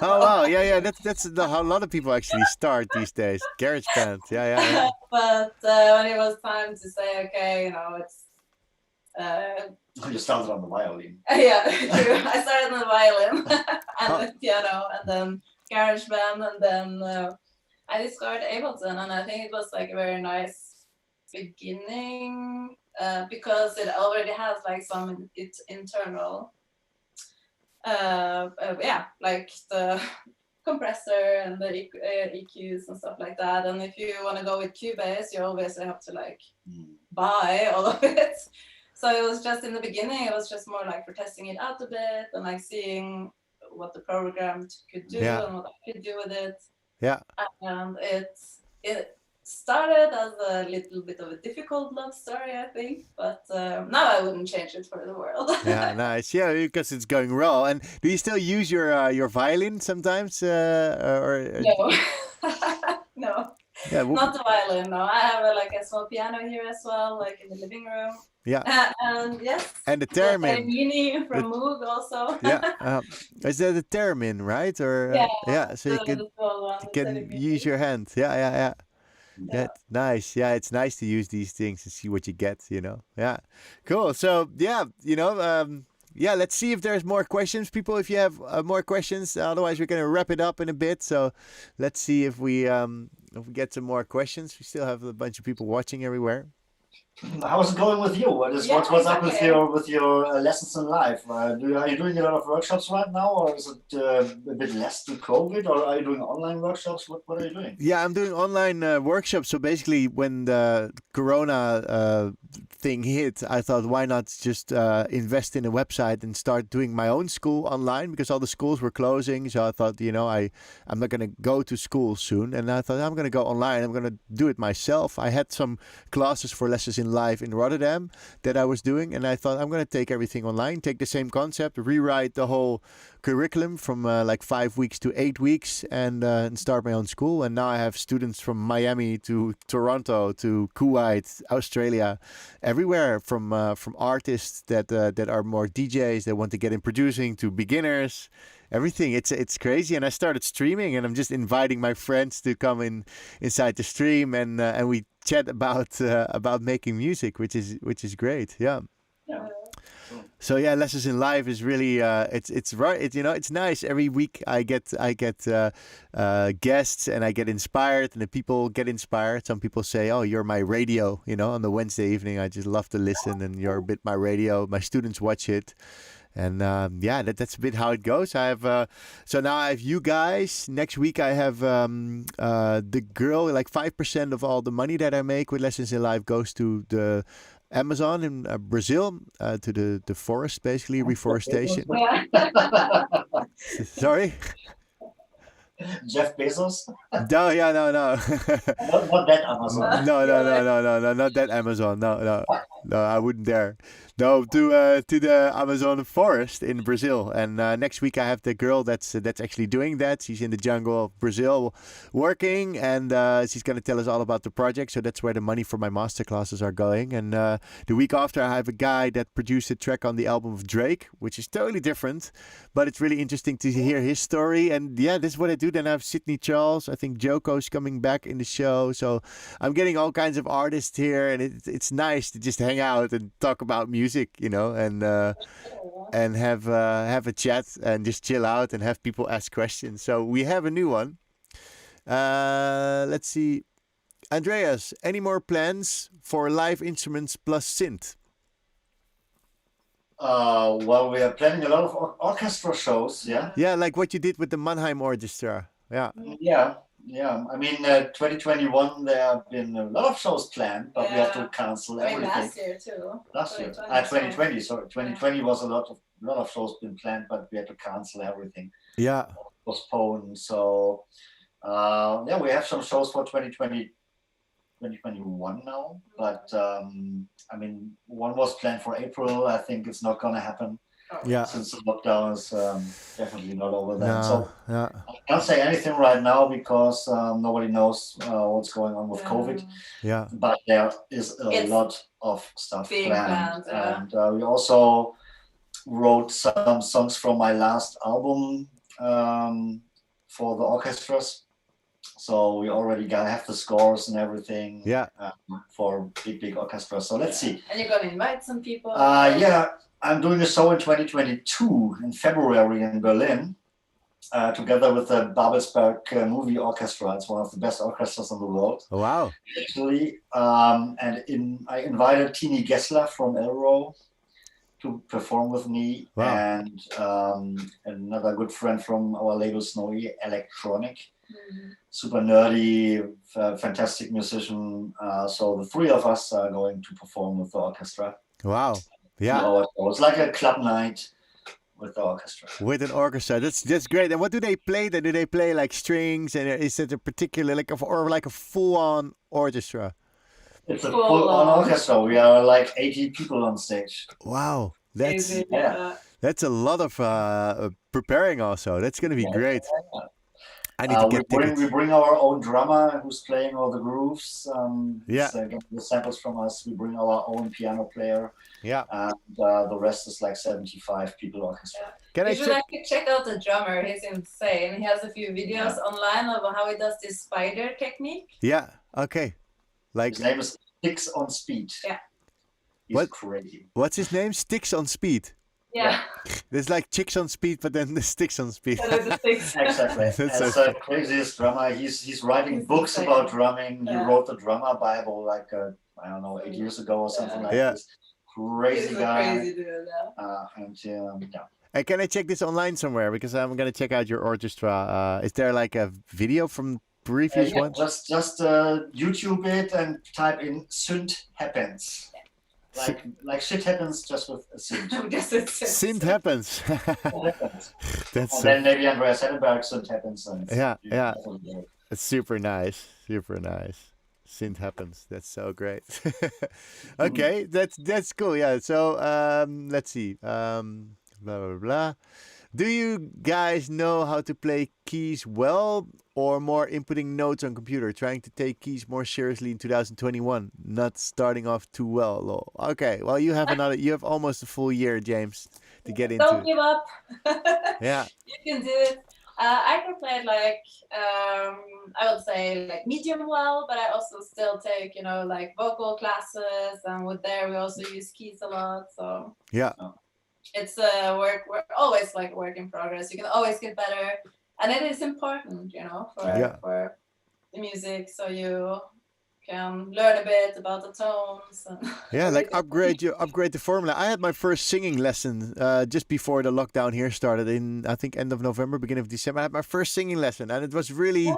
[SPEAKER 1] Oh wow, yeah. That's how a lot of people actually start these days. GarageBand, yeah.
[SPEAKER 2] But when it was time to say, okay, it's.
[SPEAKER 3] You started on the violin.
[SPEAKER 2] Yeah, true. I started on the violin and the piano, and then GarageBand, and then I discovered Ableton, and I think it was like a very nice beginning because it already has like some internal, like the compressor and the EQs and stuff like that. And if you want to go with Cubase, you obviously have to like buy all of it. So it was just in the beginning, it was just more like for testing it out a bit and like seeing what the program could do and what I could do with it.
[SPEAKER 1] Yeah.
[SPEAKER 2] And it started as a little bit of a difficult love story, I think, but now I wouldn't change it for the world.
[SPEAKER 1] Yeah, nice. Yeah, because it's going raw. And do you still use your violin sometimes? Or
[SPEAKER 2] No. No.
[SPEAKER 1] Yeah,
[SPEAKER 2] not the violin. No, I have a small piano here as well, like in the living room.
[SPEAKER 1] Yeah.
[SPEAKER 2] And yes.
[SPEAKER 1] And the theremin.
[SPEAKER 2] Mini from Moog also.
[SPEAKER 1] Yeah. Is that the theremin, right? Or
[SPEAKER 2] yeah.
[SPEAKER 1] So you can use your hand. Yeah. Yeah, nice. Yeah, it's nice to use these things and see what you get. Yeah, cool. So yeah, let's see if there's more questions, people. If you have more questions, otherwise we're gonna wrap it up in a bit. So let's see if we get some more questions. We still have a bunch of people watching everywhere.
[SPEAKER 3] How's it going with you? What's up with your lessons in life? Are you doing a lot of workshops right now, or is it a bit less to COVID, or are you doing online workshops? What are you doing?
[SPEAKER 1] Yeah, I'm doing online workshops. So basically, when the Corona thing hit, I thought, why not just invest in a website and start doing my own school online, because all the schools were closing. So I thought, I'm not going to go to school soon, and I thought I'm going to go online. I'm going to do it myself. I had some classes for lessons in in Live in Rotterdam that I was doing, and I thought I'm going to take everything online, take the same concept, rewrite the whole curriculum from like 5 weeks to 8 weeks, and start my own school. And now I have students from Miami to Toronto to Kuwait, Australia, everywhere, from artists that are more DJs that want to get in producing to beginners. Everything. It's crazy. And I started streaming, and I'm just inviting my friends to come inside the stream, and we chat about making music, which is great. Yeah.
[SPEAKER 3] Yeah.
[SPEAKER 1] So yeah, Lessons in Live is really it's right. It's nice. Every week I get guests, and I get inspired, and the people get inspired. Some people say, "Oh, you're my radio." On the Wednesday evening, I just love to listen, and you're a bit my radio. My students watch it. And that's a bit how it goes. I have so now I have you guys. Next week I have the girl. Like 5% of all the money that I make with Lessons in Life goes to the Amazon in Brazil, to the forest, basically reforestation. Sorry.
[SPEAKER 3] Jeff Bezos?
[SPEAKER 1] No, yeah, no.
[SPEAKER 3] Not that Amazon.
[SPEAKER 1] No, not that Amazon. No, I wouldn't dare. No, to the Amazon forest in Brazil. And next week I have the girl that's actually doing that. She's in the jungle of Brazil working, and she's going to tell us all about the project. So that's where the money for my master classes are going. And the week after I have a guy that produced a track on the album of Drake, which is totally different, but it's really interesting to hear his story. And yeah, this is what I do. Then I have Sydney Charles. I think Joko's coming back in the show. So I'm getting all kinds of artists here, and it's nice to just hang out and talk about music, and have a chat and just chill out and have people ask questions. So we have a new one. Let's see. Andreas, any more plans for live instruments plus synth?
[SPEAKER 3] Well, we are planning a lot of orchestra shows, yeah.
[SPEAKER 1] Yeah, like what you did with the Mannheim Orchestra. Yeah.
[SPEAKER 3] Yeah. I mean, 2021 there have been a lot of shows planned, but we have to cancel everything.
[SPEAKER 2] Last year too.
[SPEAKER 3] Last year, 2020. Sorry, 2020 was a lot of shows been planned, but we had to cancel everything.
[SPEAKER 1] Yeah.
[SPEAKER 3] Postpone. So, we have some shows for 2021 now, but I mean, one was planned for April. I think it's not going to happen.
[SPEAKER 1] Yeah.
[SPEAKER 3] Since the lockdown is definitely not over then.
[SPEAKER 1] No,
[SPEAKER 3] So
[SPEAKER 1] yeah.
[SPEAKER 3] I can't say anything right now because nobody knows what's going on with COVID.
[SPEAKER 1] Yeah.
[SPEAKER 3] But there is a lot of stuff planned.
[SPEAKER 2] Yeah.
[SPEAKER 3] And we also wrote some songs from my last album for the orchestras. So we already have the scores and everything.
[SPEAKER 1] Yeah.
[SPEAKER 3] For big orchestras. So let's see.
[SPEAKER 2] And you're gonna invite some people.
[SPEAKER 3] Yeah, I'm doing a show in 2022 in February in Berlin, together with the Babelsberg Movie Orchestra. It's one of the best orchestras in the world.
[SPEAKER 1] Oh, wow.
[SPEAKER 3] Actually, I invited Tini Gessler from Elro to perform with me.
[SPEAKER 1] Wow.
[SPEAKER 3] And another good friend from our label Snowy Electronic. Super nerdy, fantastic musician. So the three of us are going to perform with the orchestra.
[SPEAKER 1] Wow. Yeah.
[SPEAKER 3] So it's like a club night with the orchestra.
[SPEAKER 1] With an orchestra, that's great. And what do they play? Do they play like strings? And is it a particular like a full-on orchestra?
[SPEAKER 3] It's a full-on orchestra. We are like 80 people on stage.
[SPEAKER 1] Wow, that's a lot of preparing. Also, that's going to be great. I need to get tickets.
[SPEAKER 3] We bring our own drummer who's playing all the grooves. Getting the samples from us. We bring our own piano player.
[SPEAKER 1] Yeah.
[SPEAKER 3] And the rest is like 75 people orchestra.
[SPEAKER 2] You should actually check out the drummer. He's insane. He has a few videos online of how he does this spider technique.
[SPEAKER 1] Yeah. Okay. Like
[SPEAKER 3] his name is Sticks on Speed.
[SPEAKER 2] Yeah.
[SPEAKER 3] He's crazy.
[SPEAKER 1] What's his name? Sticks on Speed.
[SPEAKER 2] Yeah.
[SPEAKER 1] There's like chicks on speed, but then the sticks on speed.
[SPEAKER 3] Exactly. That's the craziest drummer. He's writing books about drumming. He wrote the drummer Bible like I don't know 8 years ago or something like this. Crazy guy.
[SPEAKER 2] Crazy dude,
[SPEAKER 3] And
[SPEAKER 1] can I check this online somewhere? Because I'm gonna check out your orchestra. Is there like a video from previous ones?
[SPEAKER 3] Just YouTube it and type in "Synth Happens." Like shit happens just with a synth.
[SPEAKER 1] Synth happens.
[SPEAKER 3] And then maybe Andreas Henneberg Synth happens. And
[SPEAKER 1] yeah. It's super nice. Synth happens. That's so great. Okay, that's cool. Yeah. So let's see. Blah blah blah. Do you guys know how to play keys well, or more inputting notes on computer, trying to take keys more seriously in 2021, not starting off too well? Lol. Okay, well you have almost a full year, James, to get into
[SPEAKER 2] Don't
[SPEAKER 1] it.
[SPEAKER 2] give up.
[SPEAKER 1] Yeah.
[SPEAKER 2] You can do it. I can play it like I would say like medium well, but I also still take like vocal classes, and with there we also use keys a lot. So
[SPEAKER 1] Yeah.
[SPEAKER 2] it's a work always like work in progress. You can always get better, and it is important,
[SPEAKER 1] Yeah.
[SPEAKER 2] for the music, so you can learn a bit about the tones and
[SPEAKER 1] Yeah, like
[SPEAKER 2] everything.
[SPEAKER 1] upgrade the formula. I had my first singing lesson just before the lockdown here started in, I think, end of November, beginning of December. I had my first singing lesson, and it was really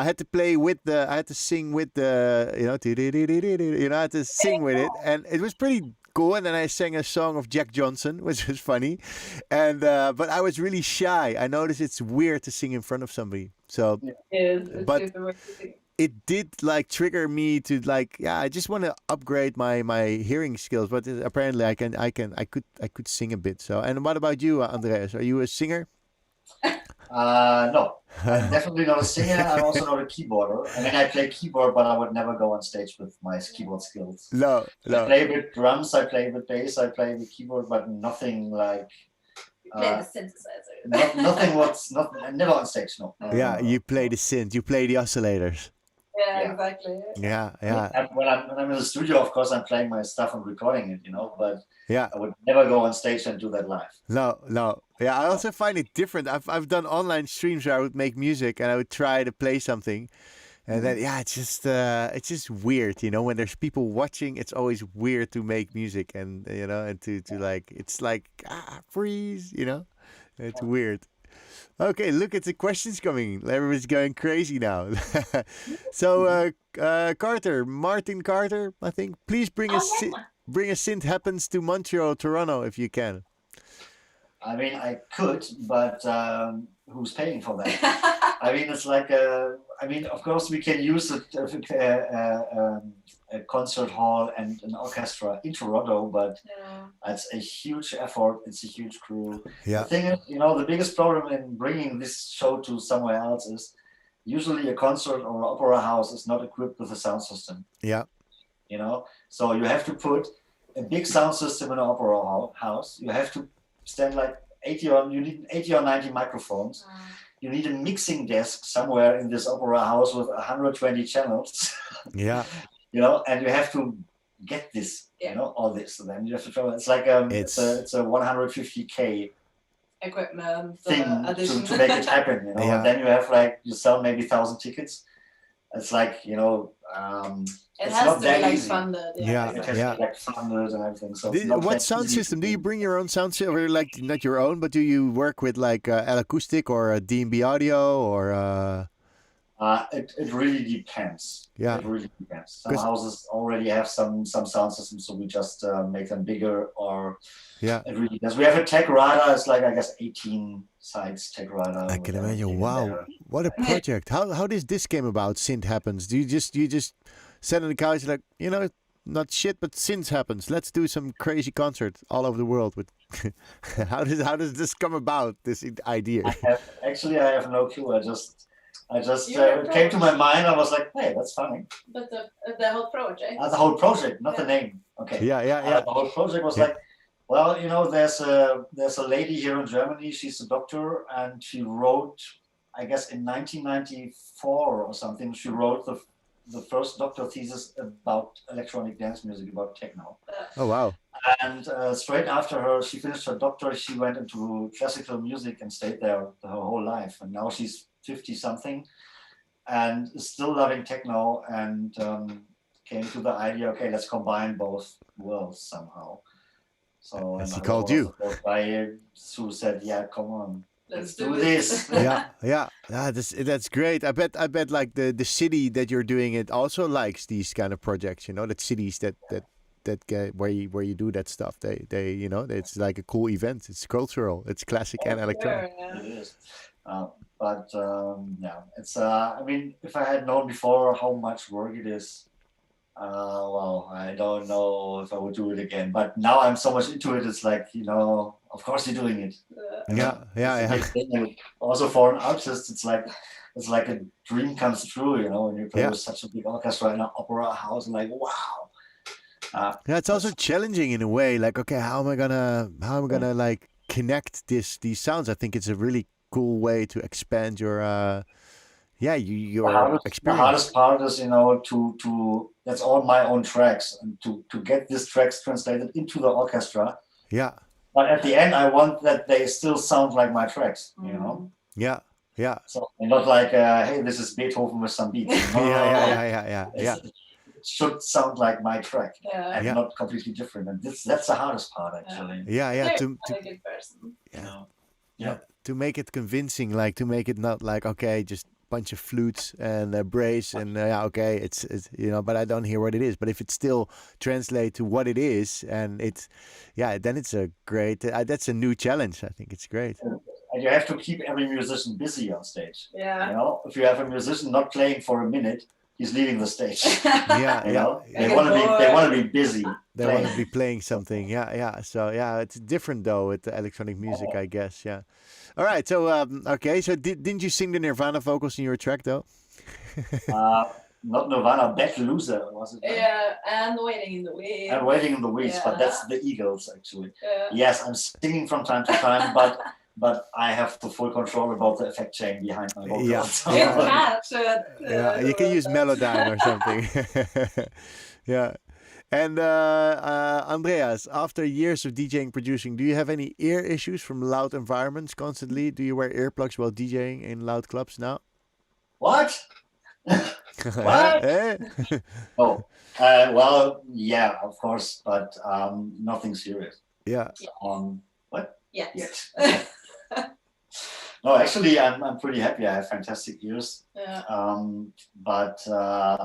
[SPEAKER 1] I had to play with I had to sing with the I had to sing with it, and it was pretty cool. And then I sang a song of Jack Johnson, which was funny, and but I was really shy. I noticed it's weird to sing in front of somebody. So,
[SPEAKER 2] It's
[SPEAKER 1] but
[SPEAKER 2] super weird to see.
[SPEAKER 1] it did like trigger me to like, yeah, I just want to upgrade my hearing skills, but apparently I could sing a bit. So, and what about you, Andreas? Are you a singer?
[SPEAKER 3] No, I'm definitely not a singer. I'm also not a keyboarder. I mean, I play keyboard, but I would never go on stage with my keyboard skills.
[SPEAKER 1] No,
[SPEAKER 3] I
[SPEAKER 1] no.
[SPEAKER 3] play with drums, I play with bass, I play with keyboard, but nothing like
[SPEAKER 2] You play the synthesizer.
[SPEAKER 3] nothing. What's not never on stage. No.
[SPEAKER 1] Yeah, you play the synth, you play the oscillators.
[SPEAKER 2] Yeah, exactly.
[SPEAKER 1] Yeah, yeah,
[SPEAKER 3] And when I'm in the studio, of course, I'm playing my stuff and recording it, but
[SPEAKER 1] yeah.
[SPEAKER 3] I would never go on stage and do that live.
[SPEAKER 1] No, no. Yeah, I also find it different. I've done online streams where I would make music and I would try to play something, and then yeah, it's just weird, when there's people watching. It's always weird to make music, and and to like it's like freeze, It's weird. Okay, look at the questions coming. Everybody's going crazy now. So, Martin Carter, I think. Please bring bring a synth happens to Montreal, Toronto, if you can.
[SPEAKER 3] I mean, I could, but who's paying for that? I mean, it's like of course, we can use a concert hall and an orchestra in Toronto, but it's a huge effort. It's a huge crew.
[SPEAKER 1] Yeah.
[SPEAKER 3] The thing is, the biggest problem in bringing this show to somewhere else is usually a concert or opera house is not equipped with a sound system.
[SPEAKER 1] Yeah.
[SPEAKER 3] So you have to put a big sound system in an opera house. You have to stand like you need 80 or 90 microphones. You need a mixing desk somewhere in this opera house with 120 channels.
[SPEAKER 1] Yeah.
[SPEAKER 3] And you have to get this, all this. And then you have to travel. It's like it's a 150K
[SPEAKER 2] equipment
[SPEAKER 3] thing
[SPEAKER 2] addition.
[SPEAKER 3] to make it happen.
[SPEAKER 1] Yeah.
[SPEAKER 3] And then you have you sell maybe 1,000 tickets. It's like
[SPEAKER 2] it
[SPEAKER 3] it's
[SPEAKER 2] has
[SPEAKER 3] not
[SPEAKER 2] to be
[SPEAKER 3] that
[SPEAKER 2] like
[SPEAKER 3] easy.
[SPEAKER 2] funded.
[SPEAKER 1] Yeah.
[SPEAKER 3] It has to be like funded and everything. So it's not
[SPEAKER 1] What
[SPEAKER 3] that
[SPEAKER 1] sound
[SPEAKER 3] easy
[SPEAKER 1] system?
[SPEAKER 3] to
[SPEAKER 1] Do you bring your own sound system, or like not your own, but do you work with like L Acoustic or a D&B Audio or?
[SPEAKER 3] It really depends.
[SPEAKER 1] Yeah.
[SPEAKER 3] It really depends. Some houses already have some sound systems, so we just make them bigger. Or
[SPEAKER 1] Yeah.
[SPEAKER 3] it really does. We have a tech rider. It's like I guess 18 sites tech rider.
[SPEAKER 1] I can imagine. Wow, what a project! How does this came about? Synth happens. Do you just sit on the couch like not shit, but synth happens. Let's do some crazy concert all over the world. With how does this come about? This idea?
[SPEAKER 3] I have no clue. I just it came to my mind. I was like, hey, that's funny.
[SPEAKER 2] But the whole project.
[SPEAKER 3] The whole project, not the name. Okay.
[SPEAKER 1] Yeah.
[SPEAKER 3] The whole project was like, well, there's a lady here in Germany. She's a doctor, and she wrote, I guess, in 1994 or something. She wrote the first doctor thesis about electronic dance music, about techno.
[SPEAKER 1] Oh wow!
[SPEAKER 3] And straight after she finished her doctorate, she went into classical music and stayed there her whole life. And now she's 50 something, and is still loving techno. And came to the idea, okay, let's combine both worlds somehow. So
[SPEAKER 1] and she called you.
[SPEAKER 3] Who said, "Yeah, come on,
[SPEAKER 2] Let's
[SPEAKER 3] do this."
[SPEAKER 1] yeah. That's great. I bet like the city that you're doing it also likes these kind of projects. That cities that where you do that stuff. They it's like a cool event. It's cultural. It's classic and electronic.
[SPEAKER 2] Sure,
[SPEAKER 3] It is. But it's. I mean, if I had known before how much work it is, Well, I don't know if I would do it again, but now I'm so much into it. It's like, of course you're doing it.
[SPEAKER 1] Yeah, yeah,
[SPEAKER 3] It's a
[SPEAKER 1] yeah.
[SPEAKER 3] big thing. And also for an artist, it's like a dream comes true, when you play
[SPEAKER 1] Yeah.
[SPEAKER 3] with such a big orchestra in an opera house, and like, wow.
[SPEAKER 1] Yeah, it's also challenging in a way. Like, okay, how am I gonna like connect these sounds? I think it's a really cool way to expand your
[SPEAKER 3] The
[SPEAKER 1] your
[SPEAKER 3] hardest, the
[SPEAKER 1] experience.
[SPEAKER 3] hardest part is, to that's all my own tracks, and to get these tracks translated into the orchestra.
[SPEAKER 1] Yeah,
[SPEAKER 3] But at the end, I want that they still sound like my tracks,
[SPEAKER 1] yeah, yeah,
[SPEAKER 3] So, and not like, hey, this is Beethoven with some beats.
[SPEAKER 1] yeah, yeah, yeah, yeah, yeah, yeah.
[SPEAKER 3] It should sound like my track,
[SPEAKER 2] Yeah.
[SPEAKER 3] and
[SPEAKER 1] Yeah.
[SPEAKER 3] not completely different. And that's the hardest part, actually.
[SPEAKER 1] Yeah, yeah,
[SPEAKER 2] Very
[SPEAKER 1] to
[SPEAKER 2] not a good person.
[SPEAKER 3] Yeah.
[SPEAKER 1] to make it convincing, like to make it not like, okay, just bunch of flutes and a brace and yeah, okay, it's but I don't hear what it is. But if it still translate to what it is, and it's then it's a great. That's a new challenge. I think it's great.
[SPEAKER 3] And you have to keep every musician busy on stage.
[SPEAKER 2] Yeah.
[SPEAKER 3] If you have a musician not playing for a minute, he's leaving the stage.
[SPEAKER 1] Yeah, yeah.
[SPEAKER 3] They want to be busy.
[SPEAKER 1] They want to be playing something. Yeah, yeah. So yeah, it's different though with the electronic music, I guess. Yeah. All right. So okay. So didn't you sing the Nirvana vocals in your track though?
[SPEAKER 3] Not Nirvana, Beth Loser, was it?
[SPEAKER 2] Yeah, and Waiting in the Weeds.
[SPEAKER 3] And Waiting in the Weeds, but that's
[SPEAKER 2] Yeah.
[SPEAKER 3] the Eagles, actually.
[SPEAKER 2] Yeah.
[SPEAKER 3] Yes, I'm singing from time to time, but I have the full control about the effect chain behind my vocals.
[SPEAKER 1] Yeah.
[SPEAKER 3] So-
[SPEAKER 2] You catch it.
[SPEAKER 1] Yeah, you can use Melodyne or something. Yeah. And Andreas, after years of DJing, producing, do you have any ear issues from loud environments constantly? Do you wear earplugs while DJing in loud clubs now?
[SPEAKER 3] What? What?
[SPEAKER 1] Eh?
[SPEAKER 3] Oh, well, yeah, of course, but nothing serious.
[SPEAKER 1] Yeah.
[SPEAKER 3] What?
[SPEAKER 2] Yes.
[SPEAKER 3] Yet. No, actually, I'm pretty happy. I have fantastic ears.
[SPEAKER 2] Yeah.
[SPEAKER 3] But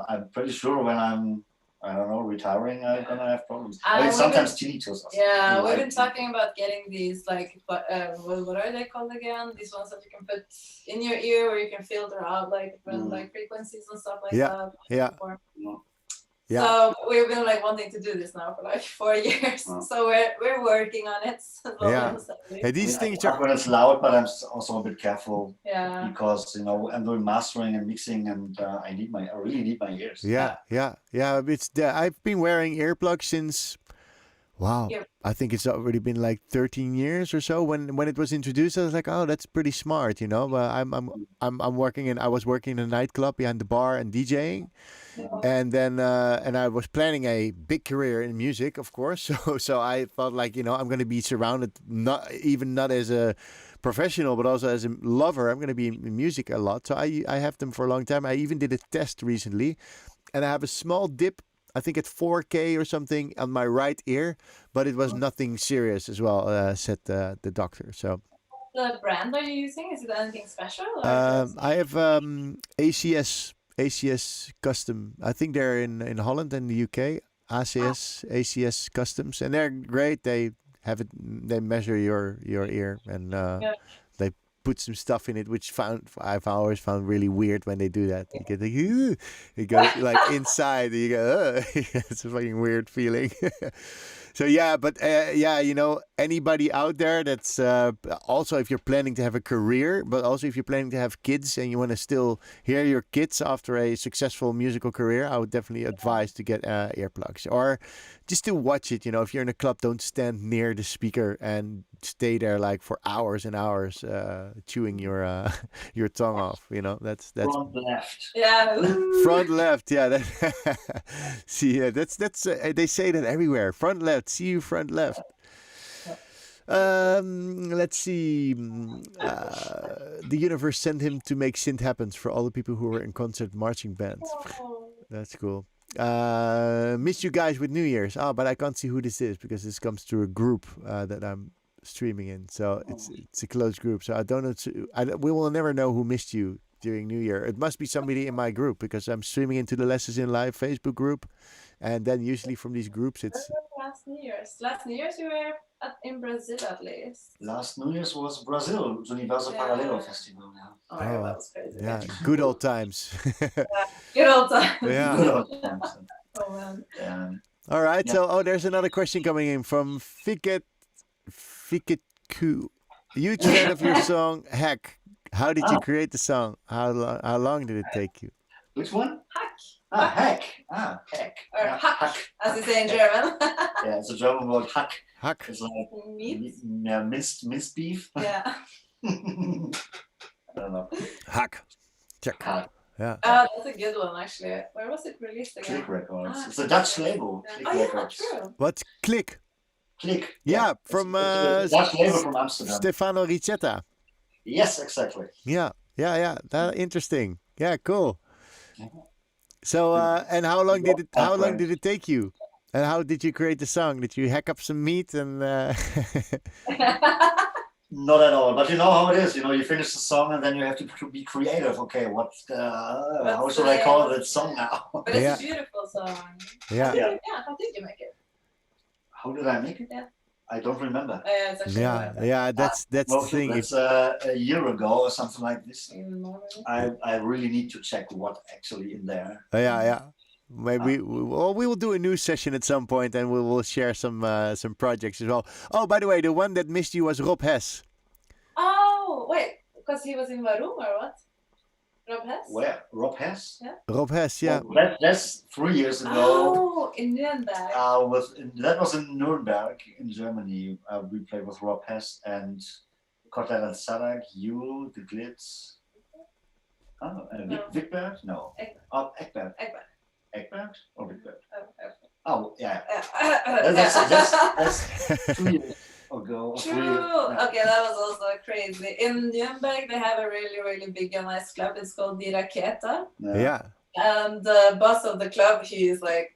[SPEAKER 3] I'm pretty sure when I don't know, retiring, I'm gonna have problems.
[SPEAKER 2] We've
[SPEAKER 3] Sometimes tinnitus.
[SPEAKER 2] Yeah, we've been talking about getting these what are they called again? These ones that you can put in your ear where you can filter out like different like frequencies and stuff like that.
[SPEAKER 1] Yeah. Yeah.
[SPEAKER 2] So we've been wanting to do this now for 4 years.
[SPEAKER 3] Oh.
[SPEAKER 2] So we're working on it. slowly
[SPEAKER 1] Yeah.
[SPEAKER 2] and steadily.
[SPEAKER 1] Hey, these things
[SPEAKER 3] Not
[SPEAKER 1] are.
[SPEAKER 3] when it's loud, but I'm also a bit careful
[SPEAKER 2] Yeah.
[SPEAKER 3] because I'm doing mastering and mixing, and I really need my ears.
[SPEAKER 1] Yeah. I've been wearing earplugs since. Wow,
[SPEAKER 2] Yep.
[SPEAKER 1] I think it's already been like 13 years or so. When it was introduced, I was like, oh, that's pretty smart, But I'm working I was working in a nightclub behind the bar and DJing, and then and I was planning a big career in music, of course. So I felt like I'm going to be surrounded not as a professional, but also as a lover. I'm going to be in music a lot, so I have them for a long time. I even did a test recently, and I have a small dip. I think at 4K or something on my right ear, but it was nothing serious as well, said the doctor. So
[SPEAKER 2] The brand are you using? Is it anything special? Or
[SPEAKER 1] I have ACS Custom. I think they're in Holland and the UK. ACS Customs, and they're great. They have it. They measure your ear and they put some stuff in it, which I've always found really weird when they do that. You get like, it goes like inside. You go, it's a fucking weird feeling. So yeah, but anybody out there that's also, if you're planning to have a career, but also if you're planning to have kids and you want to still hear your kids after a successful musical career, I would definitely advise to get earplugs, or just to watch it. If you're in a club, don't stand near the speaker and stay there like for hours and hours, chewing your tongue off. That's
[SPEAKER 3] Front left.
[SPEAKER 2] Yeah.
[SPEAKER 1] front left. Yeah, see, that's they say that everywhere. Front left. See you front left. Let's see. The universe sent him to make synth happens for all the people who were in concert marching band. That's cool. Missed you guys with New Year's. Oh, but I can't see who this is because this comes through a group that I'm streaming in. So it's a closed group. So I don't know. We will never know who missed you during New Year. It must be somebody in my group because I'm streaming into the Lessons in Live Facebook group, and then usually from these groups it's.
[SPEAKER 2] Last New Year's. Last New Year's you were in Brazil at least.
[SPEAKER 3] Last New Year's was Brazil, Universal
[SPEAKER 2] Yeah.
[SPEAKER 3] Paralelo Festival. Yeah.
[SPEAKER 2] Oh, yeah, that was crazy.
[SPEAKER 1] Yeah, good old times.
[SPEAKER 2] Good old time.
[SPEAKER 1] Yeah.
[SPEAKER 3] Good old times.
[SPEAKER 2] Oh man.
[SPEAKER 1] All right.
[SPEAKER 3] Yeah.
[SPEAKER 1] So, there's another question coming in from Fiket Q. Huge fan of your song Hack. How did you create the song? How long did it take you?
[SPEAKER 3] Which one?
[SPEAKER 2] Hack.
[SPEAKER 3] Hack. Hack.
[SPEAKER 2] Or
[SPEAKER 3] Yeah,
[SPEAKER 2] hack, as you say in German.
[SPEAKER 3] Yeah, it's a German word, hack.
[SPEAKER 1] Hack.
[SPEAKER 3] It's like
[SPEAKER 2] Meat.
[SPEAKER 3] minced beef.
[SPEAKER 2] Yeah.
[SPEAKER 3] I don't know.
[SPEAKER 1] Hack. Check.
[SPEAKER 3] Hack.
[SPEAKER 1] Yeah.
[SPEAKER 2] Oh, that's a good one actually. Where was it released again?
[SPEAKER 3] Click Records.
[SPEAKER 2] Ah,
[SPEAKER 3] It's a Dutch label.
[SPEAKER 2] Yeah.
[SPEAKER 3] Click
[SPEAKER 2] Oh yeah,
[SPEAKER 3] Records.
[SPEAKER 2] true.
[SPEAKER 1] What's Click?
[SPEAKER 3] Click.
[SPEAKER 1] Yeah,
[SPEAKER 3] It's-
[SPEAKER 1] from
[SPEAKER 3] it's a Dutch label from Amsterdam.
[SPEAKER 1] Stefano Ricetta.
[SPEAKER 3] Yes, exactly.
[SPEAKER 1] Yeah. That interesting. Yeah, cool. So, and how long did it take you? And how did you create the song? Did you hack up some meat and?
[SPEAKER 3] Not at all, but you know how it is. You know, you finish the song and then you have to be creative. Okay, how should I call that song now?
[SPEAKER 2] But it's
[SPEAKER 1] Yeah.
[SPEAKER 2] a beautiful song.
[SPEAKER 1] Yeah.
[SPEAKER 3] Yeah.
[SPEAKER 2] How did you make it?
[SPEAKER 3] How did I make it?
[SPEAKER 2] Yeah.
[SPEAKER 3] I don't remember.
[SPEAKER 2] It's actually
[SPEAKER 1] Yeah. That's the
[SPEAKER 3] No,
[SPEAKER 1] thing.
[SPEAKER 3] it's a year ago or something like this.
[SPEAKER 2] even more. Really.
[SPEAKER 3] I really need to check what actually in there.
[SPEAKER 1] Yeah. Maybe we will do a new session at some point, and we will share some projects as well. Oh, by the way, the one that missed you was Rob Hess.
[SPEAKER 2] Oh wait, because he was in Varum or what? Rob Hess?
[SPEAKER 3] Where? Rob Hess?
[SPEAKER 1] Rob Hess, yeah.
[SPEAKER 3] Oh, that's 3 years ago.
[SPEAKER 2] Oh, in Nuremberg.
[SPEAKER 3] That was in Nuremberg in Germany. We played with Rob Hess and Kotler and Sadak, you, the Glitz. Oh,
[SPEAKER 2] No.
[SPEAKER 3] Wigbert? No.
[SPEAKER 2] Egbert.
[SPEAKER 3] Oh, Egbert.
[SPEAKER 2] Egbert.
[SPEAKER 3] Egbert or Wigbert?
[SPEAKER 2] Oh,
[SPEAKER 3] Oh, yeah.
[SPEAKER 2] okay.
[SPEAKER 3] That's 2 years ago.
[SPEAKER 2] True. Okay, that was also crazy. In Nuremberg, they have a really, really big and nice club. It's called Die Raketa.
[SPEAKER 1] Yeah.
[SPEAKER 2] And the boss of the club, he is like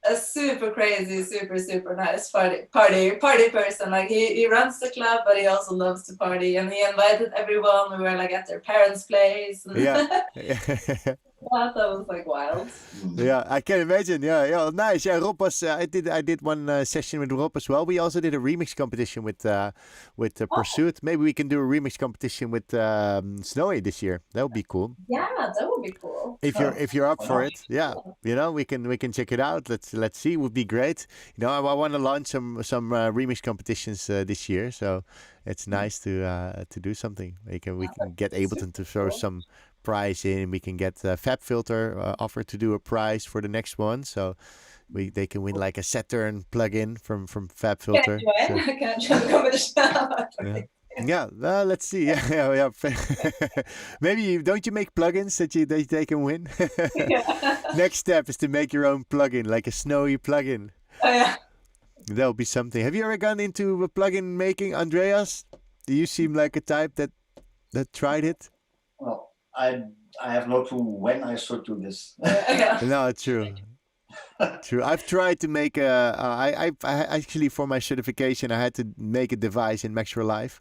[SPEAKER 2] a super crazy, super nice party person. Like he runs the club, but he also loves to party. And he invited everyone. We were like at their parents' place. And
[SPEAKER 1] Yeah.
[SPEAKER 2] that was like wild.
[SPEAKER 1] Yeah, I can imagine. Yeah, nice. Yeah, Rob was. I did one session with Rob as well. We also did a remix competition with Pursuit. Maybe we can do a remix competition with Snowy this year. That would be cool.
[SPEAKER 2] Yeah, that would be cool.
[SPEAKER 1] If you're up for it, yeah. You know, we can check it out. Let's see. It would be great. You know, I want to launch some remix competitions this year. So it's nice to do something. We can get Ableton to throw some prize in. We can get Fab Filter offered to do a prize for the next one, so they can win like a Saturn plugin from Fab Filter.
[SPEAKER 2] Can I join the competition?
[SPEAKER 1] Yeah, let's see. Yeah. Maybe don't you make plugins that they can win? Next step is to make your own plugin, like a Snowy plugin.
[SPEAKER 2] Oh, yeah.
[SPEAKER 1] That would be something. Have you ever gone into plugin making, Andreas? Do you seem like a type that tried it?
[SPEAKER 3] Well, I have no clue when I should do this.
[SPEAKER 2] Yeah.
[SPEAKER 1] No, true. True. I've tried to make I actually for my certification I had to make a device in Max for Life,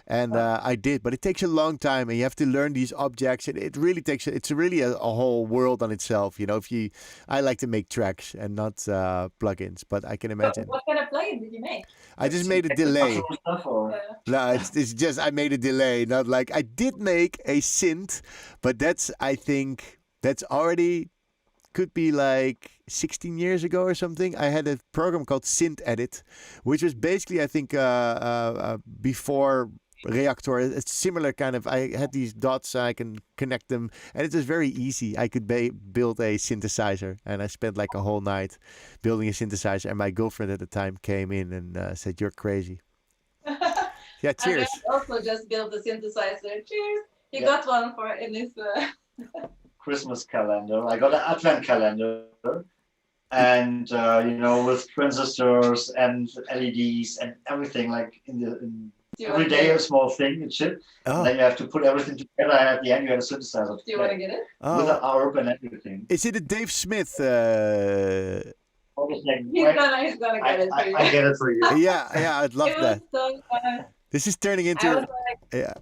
[SPEAKER 1] and I did, but it takes a long time, and you have to learn these objects. It really takes. It's really a whole world on itself. You know, I like to make tracks and not plugins, but I can imagine.
[SPEAKER 2] What kind of plugin did you make?
[SPEAKER 1] I just made a delay.
[SPEAKER 3] Stuff, or?
[SPEAKER 1] No, it's just I made a delay. Not like I did make a synth, but I think that's already could be like 16 years ago or something. I had a program called Synth Edit, which was basically I think before Reactor. It's similar kind of. I had these dots, I can connect them, and it was very easy. I could build a synthesizer, and I spent like a whole night building a synthesizer. And my girlfriend at the time came in and said, "You're crazy." Yeah, cheers.
[SPEAKER 2] I also just built a synthesizer. Cheers. He got one in his.
[SPEAKER 3] Christmas calendar. I got an Advent calendar, and with transistors and LEDs and everything, like every day a small thing and shit.
[SPEAKER 1] Oh.
[SPEAKER 3] And then you have to put everything together, and at the end you have a synthesizer.
[SPEAKER 2] Do you want to get it?
[SPEAKER 3] With an ARP and everything.
[SPEAKER 1] Is it a Dave Smith?
[SPEAKER 2] He's gonna get it for you.
[SPEAKER 3] I get it for you.
[SPEAKER 1] Yeah, I'd love
[SPEAKER 2] It was
[SPEAKER 1] that.
[SPEAKER 2] so fun.
[SPEAKER 1] This is turning
[SPEAKER 2] I
[SPEAKER 1] into
[SPEAKER 2] was like,
[SPEAKER 1] yeah.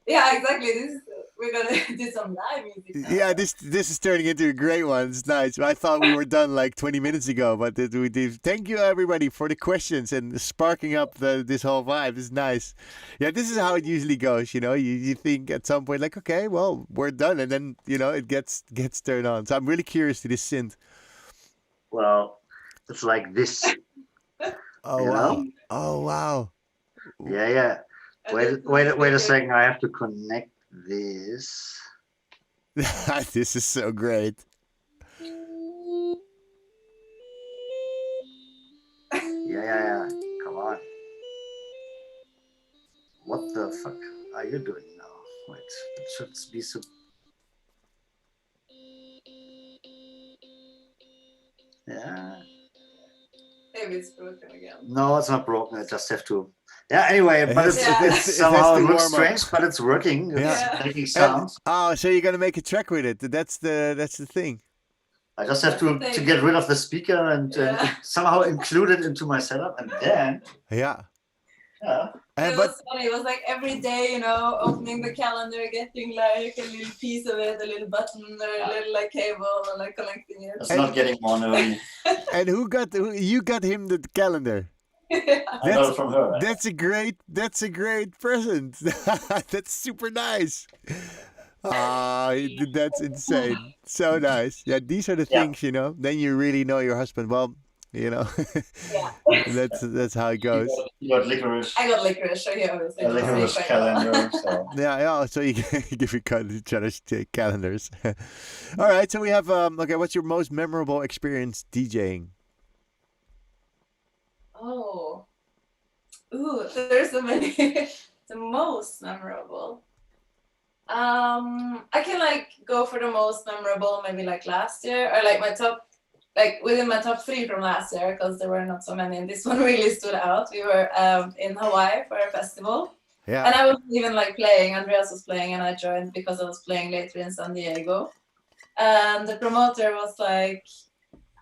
[SPEAKER 2] yeah, exactly. we're gonna do some live music now.
[SPEAKER 1] Yeah, this is turning into a great one. It's nice. I thought we were done like 20 minutes ago, but we did. Thank you everybody for the questions and sparking up this whole vibe. It's nice. Yeah, this is how it usually goes. You know, you think at some point like, okay, well, we're done, and then it gets turned on. So I'm really curious to this synth.
[SPEAKER 3] Well, it's like this.
[SPEAKER 1] Oh
[SPEAKER 3] You
[SPEAKER 1] wow!
[SPEAKER 3] know?
[SPEAKER 1] Oh wow!
[SPEAKER 3] Yeah. Wait a second. I have to connect this.
[SPEAKER 1] This is so great.
[SPEAKER 3] Yeah. Come on. What the fuck are you doing now? Wait, it should be so. Yeah.
[SPEAKER 2] Maybe it's broken again.
[SPEAKER 3] No, it's not broken. I just have to. Yeah. Anyway, but
[SPEAKER 1] has-
[SPEAKER 3] it's,
[SPEAKER 2] Yeah.
[SPEAKER 3] it's
[SPEAKER 1] it
[SPEAKER 3] somehow
[SPEAKER 1] has to
[SPEAKER 3] it looks
[SPEAKER 1] warm up.
[SPEAKER 3] strange, but it's working. It's
[SPEAKER 1] Yeah.
[SPEAKER 3] making sounds.
[SPEAKER 1] Oh, so you're gonna make a track with it? That's the thing.
[SPEAKER 3] I just have to
[SPEAKER 2] Thanks.
[SPEAKER 3] get rid of the speaker and
[SPEAKER 2] Yeah.
[SPEAKER 3] somehow include it into my setup, and then
[SPEAKER 1] Yeah.
[SPEAKER 2] It
[SPEAKER 1] But
[SPEAKER 2] was funny. It was like every day, opening the calendar, getting like a little piece of it, a little button or a little like cable, and like connecting it.
[SPEAKER 3] it's not getting more nerdy.
[SPEAKER 1] and you got him the calendar?
[SPEAKER 3] I got it from her. Right?
[SPEAKER 1] That's a great present. That's super nice. Ah, that's insane. So nice. Yeah, these are the
[SPEAKER 3] Yeah.
[SPEAKER 1] things, Then you really know your husband. Well,
[SPEAKER 2] Yeah.
[SPEAKER 1] that's how it goes.
[SPEAKER 3] You got licorice.
[SPEAKER 2] I got licorice, so he obviously
[SPEAKER 3] A
[SPEAKER 2] knows me
[SPEAKER 3] licorice
[SPEAKER 2] quite well.
[SPEAKER 3] calendar. So.
[SPEAKER 1] Yeah. So you give each other calendars. All right. So we have okay. What's your most memorable experience DJing?
[SPEAKER 2] Oh. Ooh, there's so many. The most memorable. I can like go for the most memorable maybe like last year, or like my top, like within my top 3 from last year, because there were not so many and this one really stood out. We were in Hawaii for a festival.
[SPEAKER 1] Yeah.
[SPEAKER 2] And I wasn't even like playing. Andreas was playing and I joined because I was playing later in San Diego. And the promoter was like,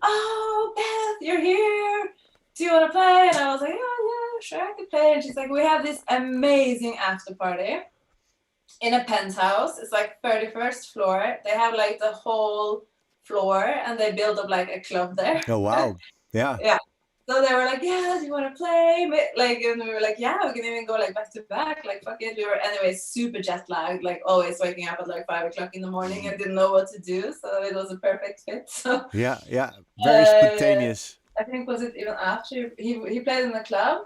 [SPEAKER 2] "Oh, Beth, you're here. Do you want to play?" And I was like, "Yeah, sure, I could play." And she's like, "We have this amazing after party in a penthouse. It's like 31st floor. They have like the whole floor and they build up like a club there."
[SPEAKER 1] Oh wow. Yeah.
[SPEAKER 2] So they were like, "Yeah, do you want to play?" Like, and we were like, "Yeah, we can even go like back to back. Like, fuck it." We were anyway super jet lagged, like always waking up at like 5 o'clock in the morning and didn't know what to do. So it was a perfect fit. So
[SPEAKER 1] Yeah. Very spontaneous.
[SPEAKER 2] I think was it even after he played in the club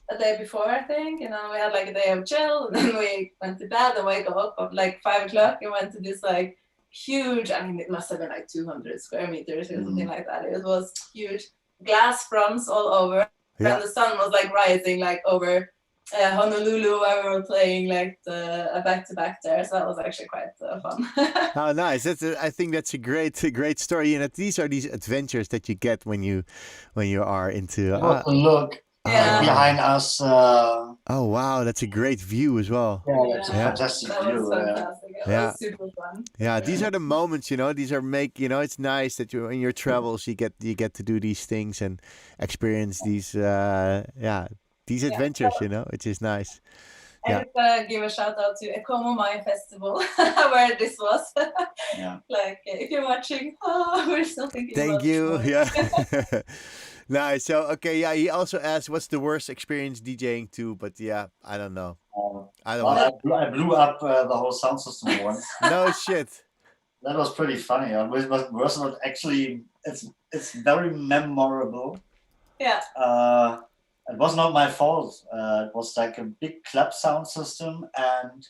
[SPEAKER 2] the day before, I think, and then we had like a day of chill, and then we went to bed and wake up at like 5 o'clock and went to this like huge. I mean, it must have been like 200 square meters or something like that. It was huge. Glass fronts all over,
[SPEAKER 1] Yeah.
[SPEAKER 2] and the sun was like rising like over Honolulu where we were playing like a back-to-back there, so that was actually quite fun.
[SPEAKER 1] Oh, nice. I think that's a great story, and these are these adventures that you get when you are into.
[SPEAKER 3] Look
[SPEAKER 2] Yeah.
[SPEAKER 3] behind us.
[SPEAKER 1] Oh wow, that's a great view as well.
[SPEAKER 3] It's a
[SPEAKER 1] Yeah.
[SPEAKER 3] fantastic
[SPEAKER 2] That
[SPEAKER 3] view.
[SPEAKER 2] was fantastic. It
[SPEAKER 1] Yeah.
[SPEAKER 2] was super fun.
[SPEAKER 1] Yeah, these are the moments, These are it's nice that you in your travels you get to do these things and experience these these adventures, which is nice.
[SPEAKER 2] I
[SPEAKER 1] Yeah.
[SPEAKER 2] just give a shout out to Ecomo Mine Festival where this was.
[SPEAKER 3] Yeah.
[SPEAKER 2] Like if you're watching, we're still thinking.
[SPEAKER 1] Thank
[SPEAKER 2] about
[SPEAKER 1] you.
[SPEAKER 2] it.
[SPEAKER 1] Yeah. Nice. So okay, yeah. He also asked, "What's the worst experience DJing too?" But yeah, I don't know. I don't know.
[SPEAKER 3] Well, I blew up the whole sound system once.
[SPEAKER 1] No shit.
[SPEAKER 3] That was pretty funny. It was not actually. It's very memorable.
[SPEAKER 2] Yeah.
[SPEAKER 3] It was not my fault. It was like a big club sound system, and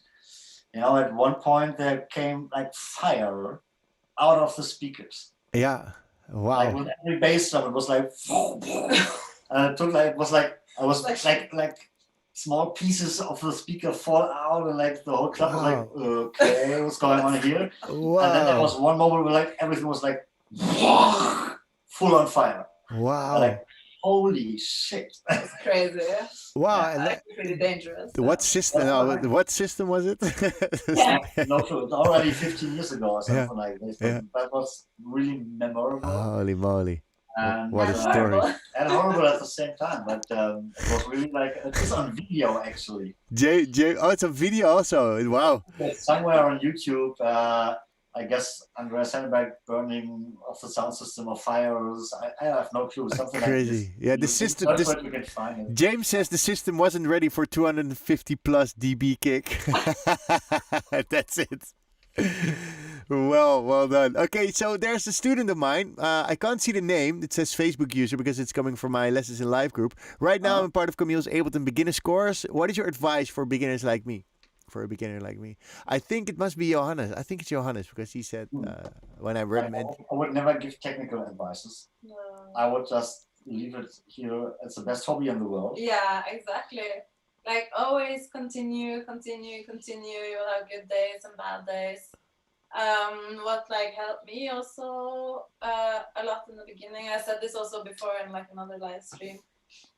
[SPEAKER 3] at one point there came like fire out of the speakers.
[SPEAKER 1] Yeah. Wow.
[SPEAKER 3] Like with every bass drum, it was like, and it took like I was like small pieces of the speaker fall out, and like the whole club was like, okay, what's going on here?
[SPEAKER 1] Wow.
[SPEAKER 3] And then there was one moment where like everything was like full on fire.
[SPEAKER 1] Wow.
[SPEAKER 3] Like, holy shit!
[SPEAKER 2] It's crazy.
[SPEAKER 1] Wow.
[SPEAKER 2] Yeah,
[SPEAKER 1] And that,
[SPEAKER 2] actually pretty dangerous.
[SPEAKER 1] what system? No, what system was it?
[SPEAKER 2] Yeah.
[SPEAKER 3] No, it's already 15 years ago or something like this.
[SPEAKER 1] Yeah.
[SPEAKER 3] That was really memorable.
[SPEAKER 1] Holy moly.
[SPEAKER 3] And,
[SPEAKER 1] What a
[SPEAKER 2] And
[SPEAKER 1] story.
[SPEAKER 2] horrible.
[SPEAKER 3] and horrible at the same time. But it was really like, it is on video actually.
[SPEAKER 1] Oh, it's a video also. Wow.
[SPEAKER 3] It's somewhere on YouTube. I guess Andreas Henneberg burning of the sound system or fires. I have no clue. Something like this.
[SPEAKER 1] Crazy. Yeah, the
[SPEAKER 3] You
[SPEAKER 1] system.
[SPEAKER 3] search
[SPEAKER 1] This,
[SPEAKER 3] for it, you can find it.
[SPEAKER 1] James says the system wasn't ready for 250 plus dB kick. That's it. Well done. Okay, so there's a student of mine. I can't see the name. It says Facebook user because it's coming from my Lessons in Live group. Right now, I'm part of Camiel's Ableton beginner course. What is your advice for beginners like me? For a beginner like me, I think it must be Johannes. I think it's Johannes because he said when I read
[SPEAKER 3] I would never give technical advices.
[SPEAKER 2] No.
[SPEAKER 3] I would just leave it here. It's the best hobby in the world.
[SPEAKER 2] Yeah, exactly. Like always continue. You'll have good days and bad days. What like helped me also a lot in the beginning. I said this also before in like another live stream.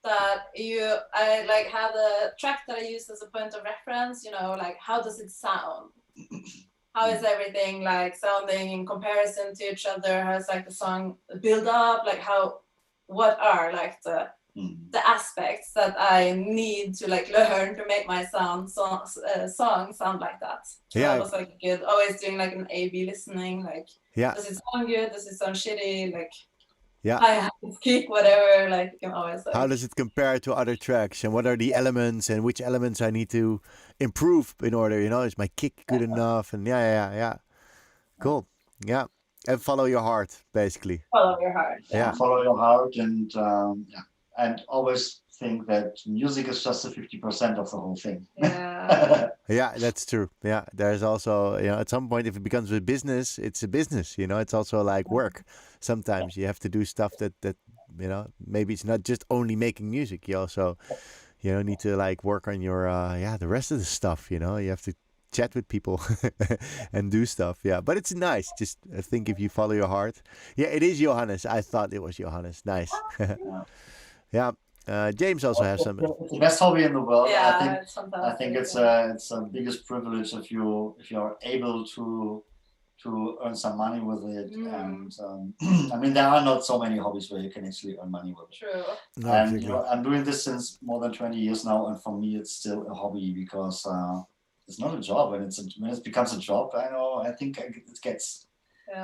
[SPEAKER 2] That I like have a track that I use as a point of reference, you know, like how does it sound? How is everything like sounding in comparison to each other? How's like the song build up? Like what are like the aspects that I need to like learn to make my song sound like that? So
[SPEAKER 1] Yeah.
[SPEAKER 2] that was like good. Always doing like an A/B listening, like
[SPEAKER 1] Yeah.
[SPEAKER 2] does it sound good? Does it sound shitty? Like
[SPEAKER 1] Yeah.
[SPEAKER 2] hi-hat, kick, whatever, like you can always like,
[SPEAKER 1] How does it compare to other tracks, and what are the elements, and which elements I need to improve in order? You know, is my kick good enough? And yeah. Cool. Yeah, and follow your heart, basically.
[SPEAKER 2] follow your heart.
[SPEAKER 1] Yeah.
[SPEAKER 3] Follow your heart and always think that music is just the 50% of the whole thing.
[SPEAKER 2] Yeah.
[SPEAKER 1] Yeah, that's true. Yeah, there's also, you know, at some point if it becomes a business, it's a business. You know, it's also like work. Sometimes you have to do stuff that you know, maybe it's not just only making music. You also, you know, need to like work on your the rest of the stuff. You know, you have to chat with people and do stuff. Yeah, but it's nice. Just I think if you follow your heart. Yeah, it is Johannes. I thought it was Johannes. Nice. Yeah. James also has some.
[SPEAKER 3] It's the best hobby in the world.
[SPEAKER 2] Yeah, it's fantastic.
[SPEAKER 3] I think it's a biggest privilege if you're able to earn some money with it. And I mean, there are not so many hobbies where you can actually earn money with it.
[SPEAKER 2] True.
[SPEAKER 1] No,
[SPEAKER 3] And
[SPEAKER 1] exactly.
[SPEAKER 3] you know, I'm doing this since more than 20 years now, and for me, it's still a hobby because it's not a job. And when it becomes a job, I think it gets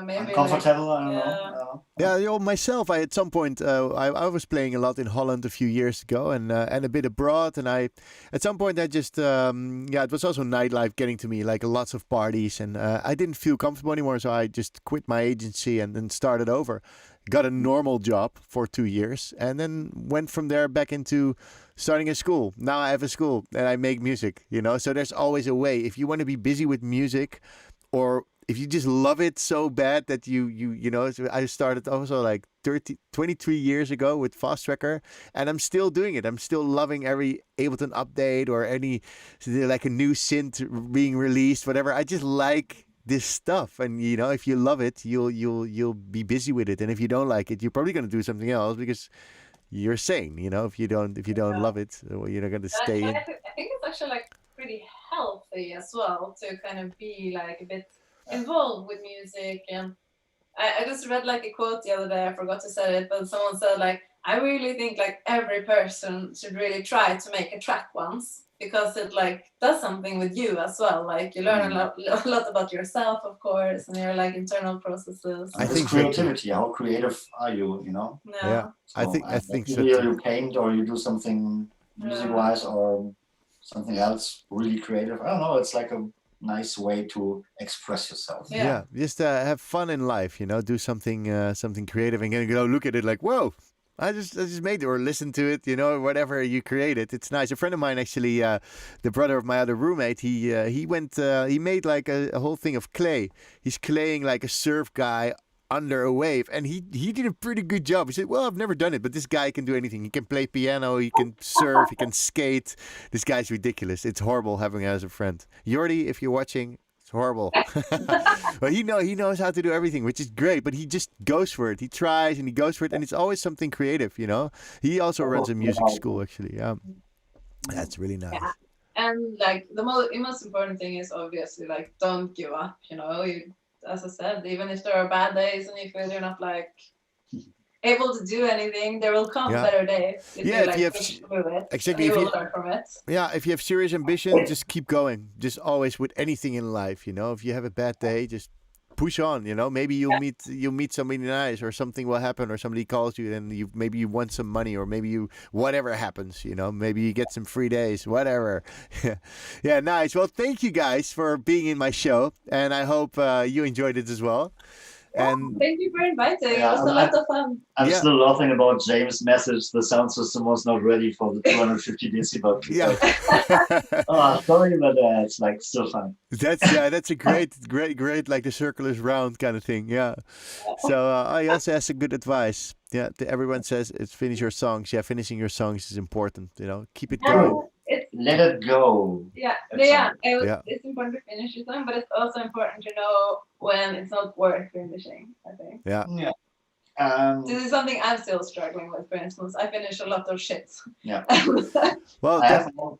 [SPEAKER 2] Maybe
[SPEAKER 3] uncomfortable. I don't
[SPEAKER 2] yeah.
[SPEAKER 3] know.
[SPEAKER 1] Yeah, you know, myself, I at some point I was playing a lot in Holland a few years ago, and a bit abroad. And at some point I just it was also nightlife getting to me, like lots of parties, and I didn't feel comfortable anymore, so I just quit my agency and then started over. Got a normal job for 2 years, and then went from there back into starting a school. Now I have a school and I make music. You know, so there's always a way. If you want to be busy with music, or if you just love it so bad that you know, I started also like 23 years ago with Fast Tracker, and I'm still doing it. I'm still loving every Ableton update or any like a new synth being released, whatever. I just like this stuff, and you know, if you love it, you'll be busy with it, and if you don't like it, you're probably going to do something else because you're sane. You know, if you don't love it, you're not going to stay in.
[SPEAKER 2] I think it's actually like pretty healthy as well to kind of be like a bit involved with music. And I just read like a quote the other day, I forgot to say it, but someone said like, I really think like every person should really try to make a track once, because it like does something with you as well. Like you learn a lot about yourself, of course, and your like internal processes.
[SPEAKER 1] I think so,
[SPEAKER 3] creativity. How creative are you? You know.
[SPEAKER 1] Yeah.
[SPEAKER 3] So,
[SPEAKER 1] I think so
[SPEAKER 3] either
[SPEAKER 1] too.
[SPEAKER 3] you paint or you do something music-wise or something else really creative. I don't know. It's like a nice way to express yourself.
[SPEAKER 1] Yeah, just have fun in life, you know. Do something creative, and then go look at it like, whoa, I just made it, or listen to it, you know, whatever you created. It's nice. A friend of mine, actually, the brother of my other roommate, he made like a whole thing of clay. He's claying like a surf guy under a wave, and he did a pretty good job. He said, well, I've never done it, but this guy can do anything. He can play piano, he can surf, he can skate. This guy's ridiculous. It's horrible having him as a friend. Jordi, if you're watching, it's horrible. But he knows how to do everything, which is great, but he just goes for it. He tries and he goes for it, and it's always something creative, you know. He also runs a music school, actually. Yeah, that's really nice.
[SPEAKER 2] Yeah. And like the most important thing is obviously like don't give up, you know. As I said, even if there are bad days and you feel you're not like able to do anything, there will come better days. If
[SPEAKER 1] Yeah,
[SPEAKER 2] you
[SPEAKER 1] if
[SPEAKER 2] like
[SPEAKER 1] you have
[SPEAKER 2] push through it,
[SPEAKER 1] exactly,
[SPEAKER 2] and
[SPEAKER 1] if
[SPEAKER 2] you
[SPEAKER 1] you
[SPEAKER 2] will learn from it.
[SPEAKER 1] if you have serious ambition, just keep going. Just always with anything in life, you know. If you have a bad day, just push on. You know, maybe you'll meet somebody nice, or something will happen, or somebody calls you, and maybe you want some money, or maybe whatever happens. You know, maybe you get some free days, whatever. Yeah, nice. Well, thank you guys for being in my show, and I hope you enjoyed it as well. And
[SPEAKER 2] Thank you for inviting.
[SPEAKER 3] Yeah,
[SPEAKER 2] It was a lot of fun.
[SPEAKER 3] I'm
[SPEAKER 1] Yeah.
[SPEAKER 3] still laughing about James' message. The sound system was not ready for the 250 decibel.
[SPEAKER 1] yeah.
[SPEAKER 3] Oh, sorry, but it's like still fun.
[SPEAKER 1] That's a great like the circle is round kind of thing. Yeah. So I also has some good advice. Yeah, everyone says it's finish your songs. Yeah, finishing your songs is important. You know, keep it going.
[SPEAKER 2] It's
[SPEAKER 3] Let it go.
[SPEAKER 2] yeah,
[SPEAKER 3] That's
[SPEAKER 2] yeah.
[SPEAKER 1] Yeah.
[SPEAKER 2] It's important to finish your song, but it's also important to know when it's not worth finishing. I think
[SPEAKER 1] Yeah.
[SPEAKER 3] Yeah.
[SPEAKER 2] this is something I'm still struggling with. For instance, I finish a lot of shit.
[SPEAKER 3] Yeah.
[SPEAKER 1] Well,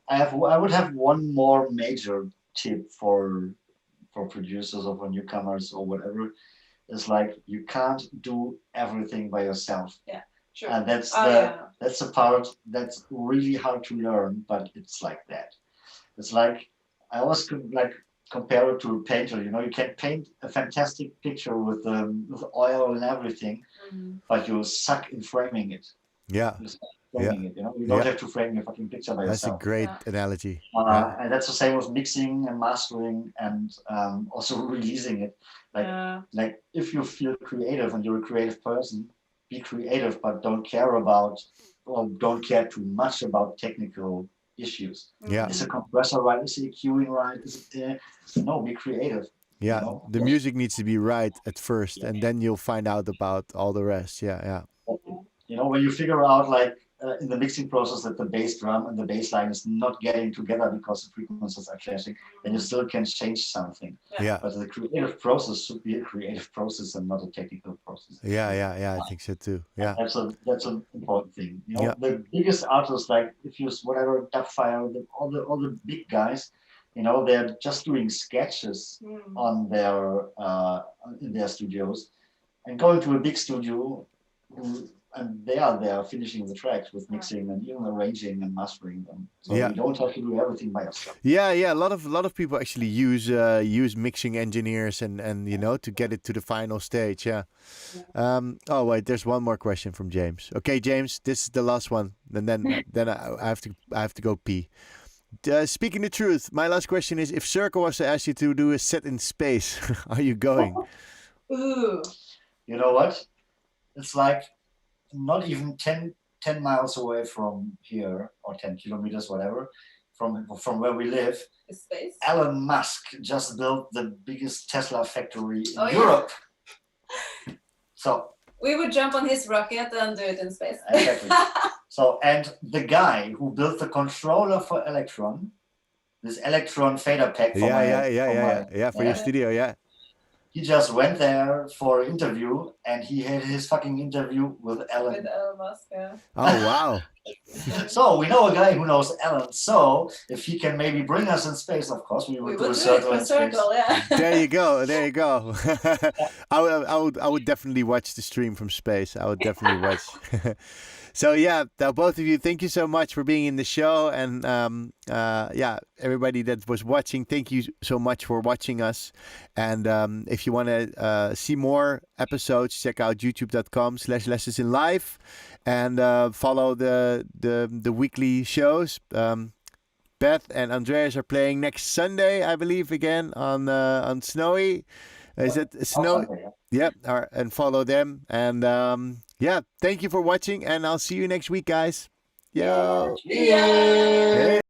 [SPEAKER 3] I would have one more major tip for producers or for newcomers or whatever. It's like you can't do everything by yourself.
[SPEAKER 2] Sure.
[SPEAKER 3] And that's
[SPEAKER 2] yeah.
[SPEAKER 3] that's a part that's really hard to learn, but it's like that. It's like I always like compare it to a painter. You know, you can paint a fantastic picture with oil and everything, but you suck in framing it.
[SPEAKER 1] yeah.
[SPEAKER 3] You suck in framing it. You know, you don't have to frame your fucking picture by
[SPEAKER 1] That's a
[SPEAKER 3] yourself.
[SPEAKER 1] great analogy. Yeah.
[SPEAKER 3] And that's the same with mixing and mastering and also releasing it. Like if you feel creative and you're a creative person, be creative, but don't care too much about technical issues.
[SPEAKER 1] Yeah.
[SPEAKER 3] Is a compressor right? Is the EQing right? No, be creative.
[SPEAKER 1] Yeah.
[SPEAKER 3] You know?
[SPEAKER 1] The music needs to be right at first, and then you'll find out about all the rest. Yeah.
[SPEAKER 3] You know, when you figure out like in the mixing process that the bass drum and the bass line is not getting together because the frequencies are clashing, then you still can change something.
[SPEAKER 1] Yeah.
[SPEAKER 3] But the creative process should be a creative process and not a technical process.
[SPEAKER 1] Yeah. I think so too. Yeah.
[SPEAKER 3] That's an important thing. You know, the biggest artists, like if you whatever Dubfire, all the big guys, you know, they're just doing sketches on their in their studios, and going to a big studio, and they are there finishing the tracks with mixing and even arranging and mastering them. So you don't have to do everything by yourself.
[SPEAKER 1] Yeah. A lot of people actually use mixing engineers and you know to get it to the final stage. Yeah. Oh wait, there's one more question from James. Okay, James, this is the last one, and then I have to go pee. Speaking the truth, my last question is: if Circle was to ask you to do a set in space, are you going?
[SPEAKER 2] Ooh.
[SPEAKER 3] You know what? It's like not even 10 miles away from here, or 10 kilometers, whatever, from where we live.
[SPEAKER 2] Space.
[SPEAKER 3] Elon Musk just built the biggest Tesla factory in
[SPEAKER 2] Yeah.
[SPEAKER 3] Europe. So
[SPEAKER 2] we would jump on his rocket and do it in space.
[SPEAKER 3] exactly. So, and the guy who built the controller for Electron, this Electron fader pack for
[SPEAKER 1] for your studio, yeah.
[SPEAKER 3] He just went there for an interview, and he had his fucking interview with Elon.
[SPEAKER 2] With Elon Musk, yeah.
[SPEAKER 1] Oh wow.
[SPEAKER 3] So we know a guy who knows Elon. So if he can maybe bring us in space, of course we would do a circle in space.
[SPEAKER 2] Yeah.
[SPEAKER 1] There you go. I would definitely watch the stream from space. I would definitely watch. So yeah, now both of you, thank you so much for being in the show, and everybody that was watching, thank you so much for watching us. And if you want to see more episodes, check out youtube.com/lessonsinlife, and follow the weekly shows. Beth and Andreas are playing next Sunday, I believe, again on Snowy. Is it Snow? Yep. And follow them. And thank you for watching, and I'll see you next week, guys. Yo.
[SPEAKER 2] Yeah.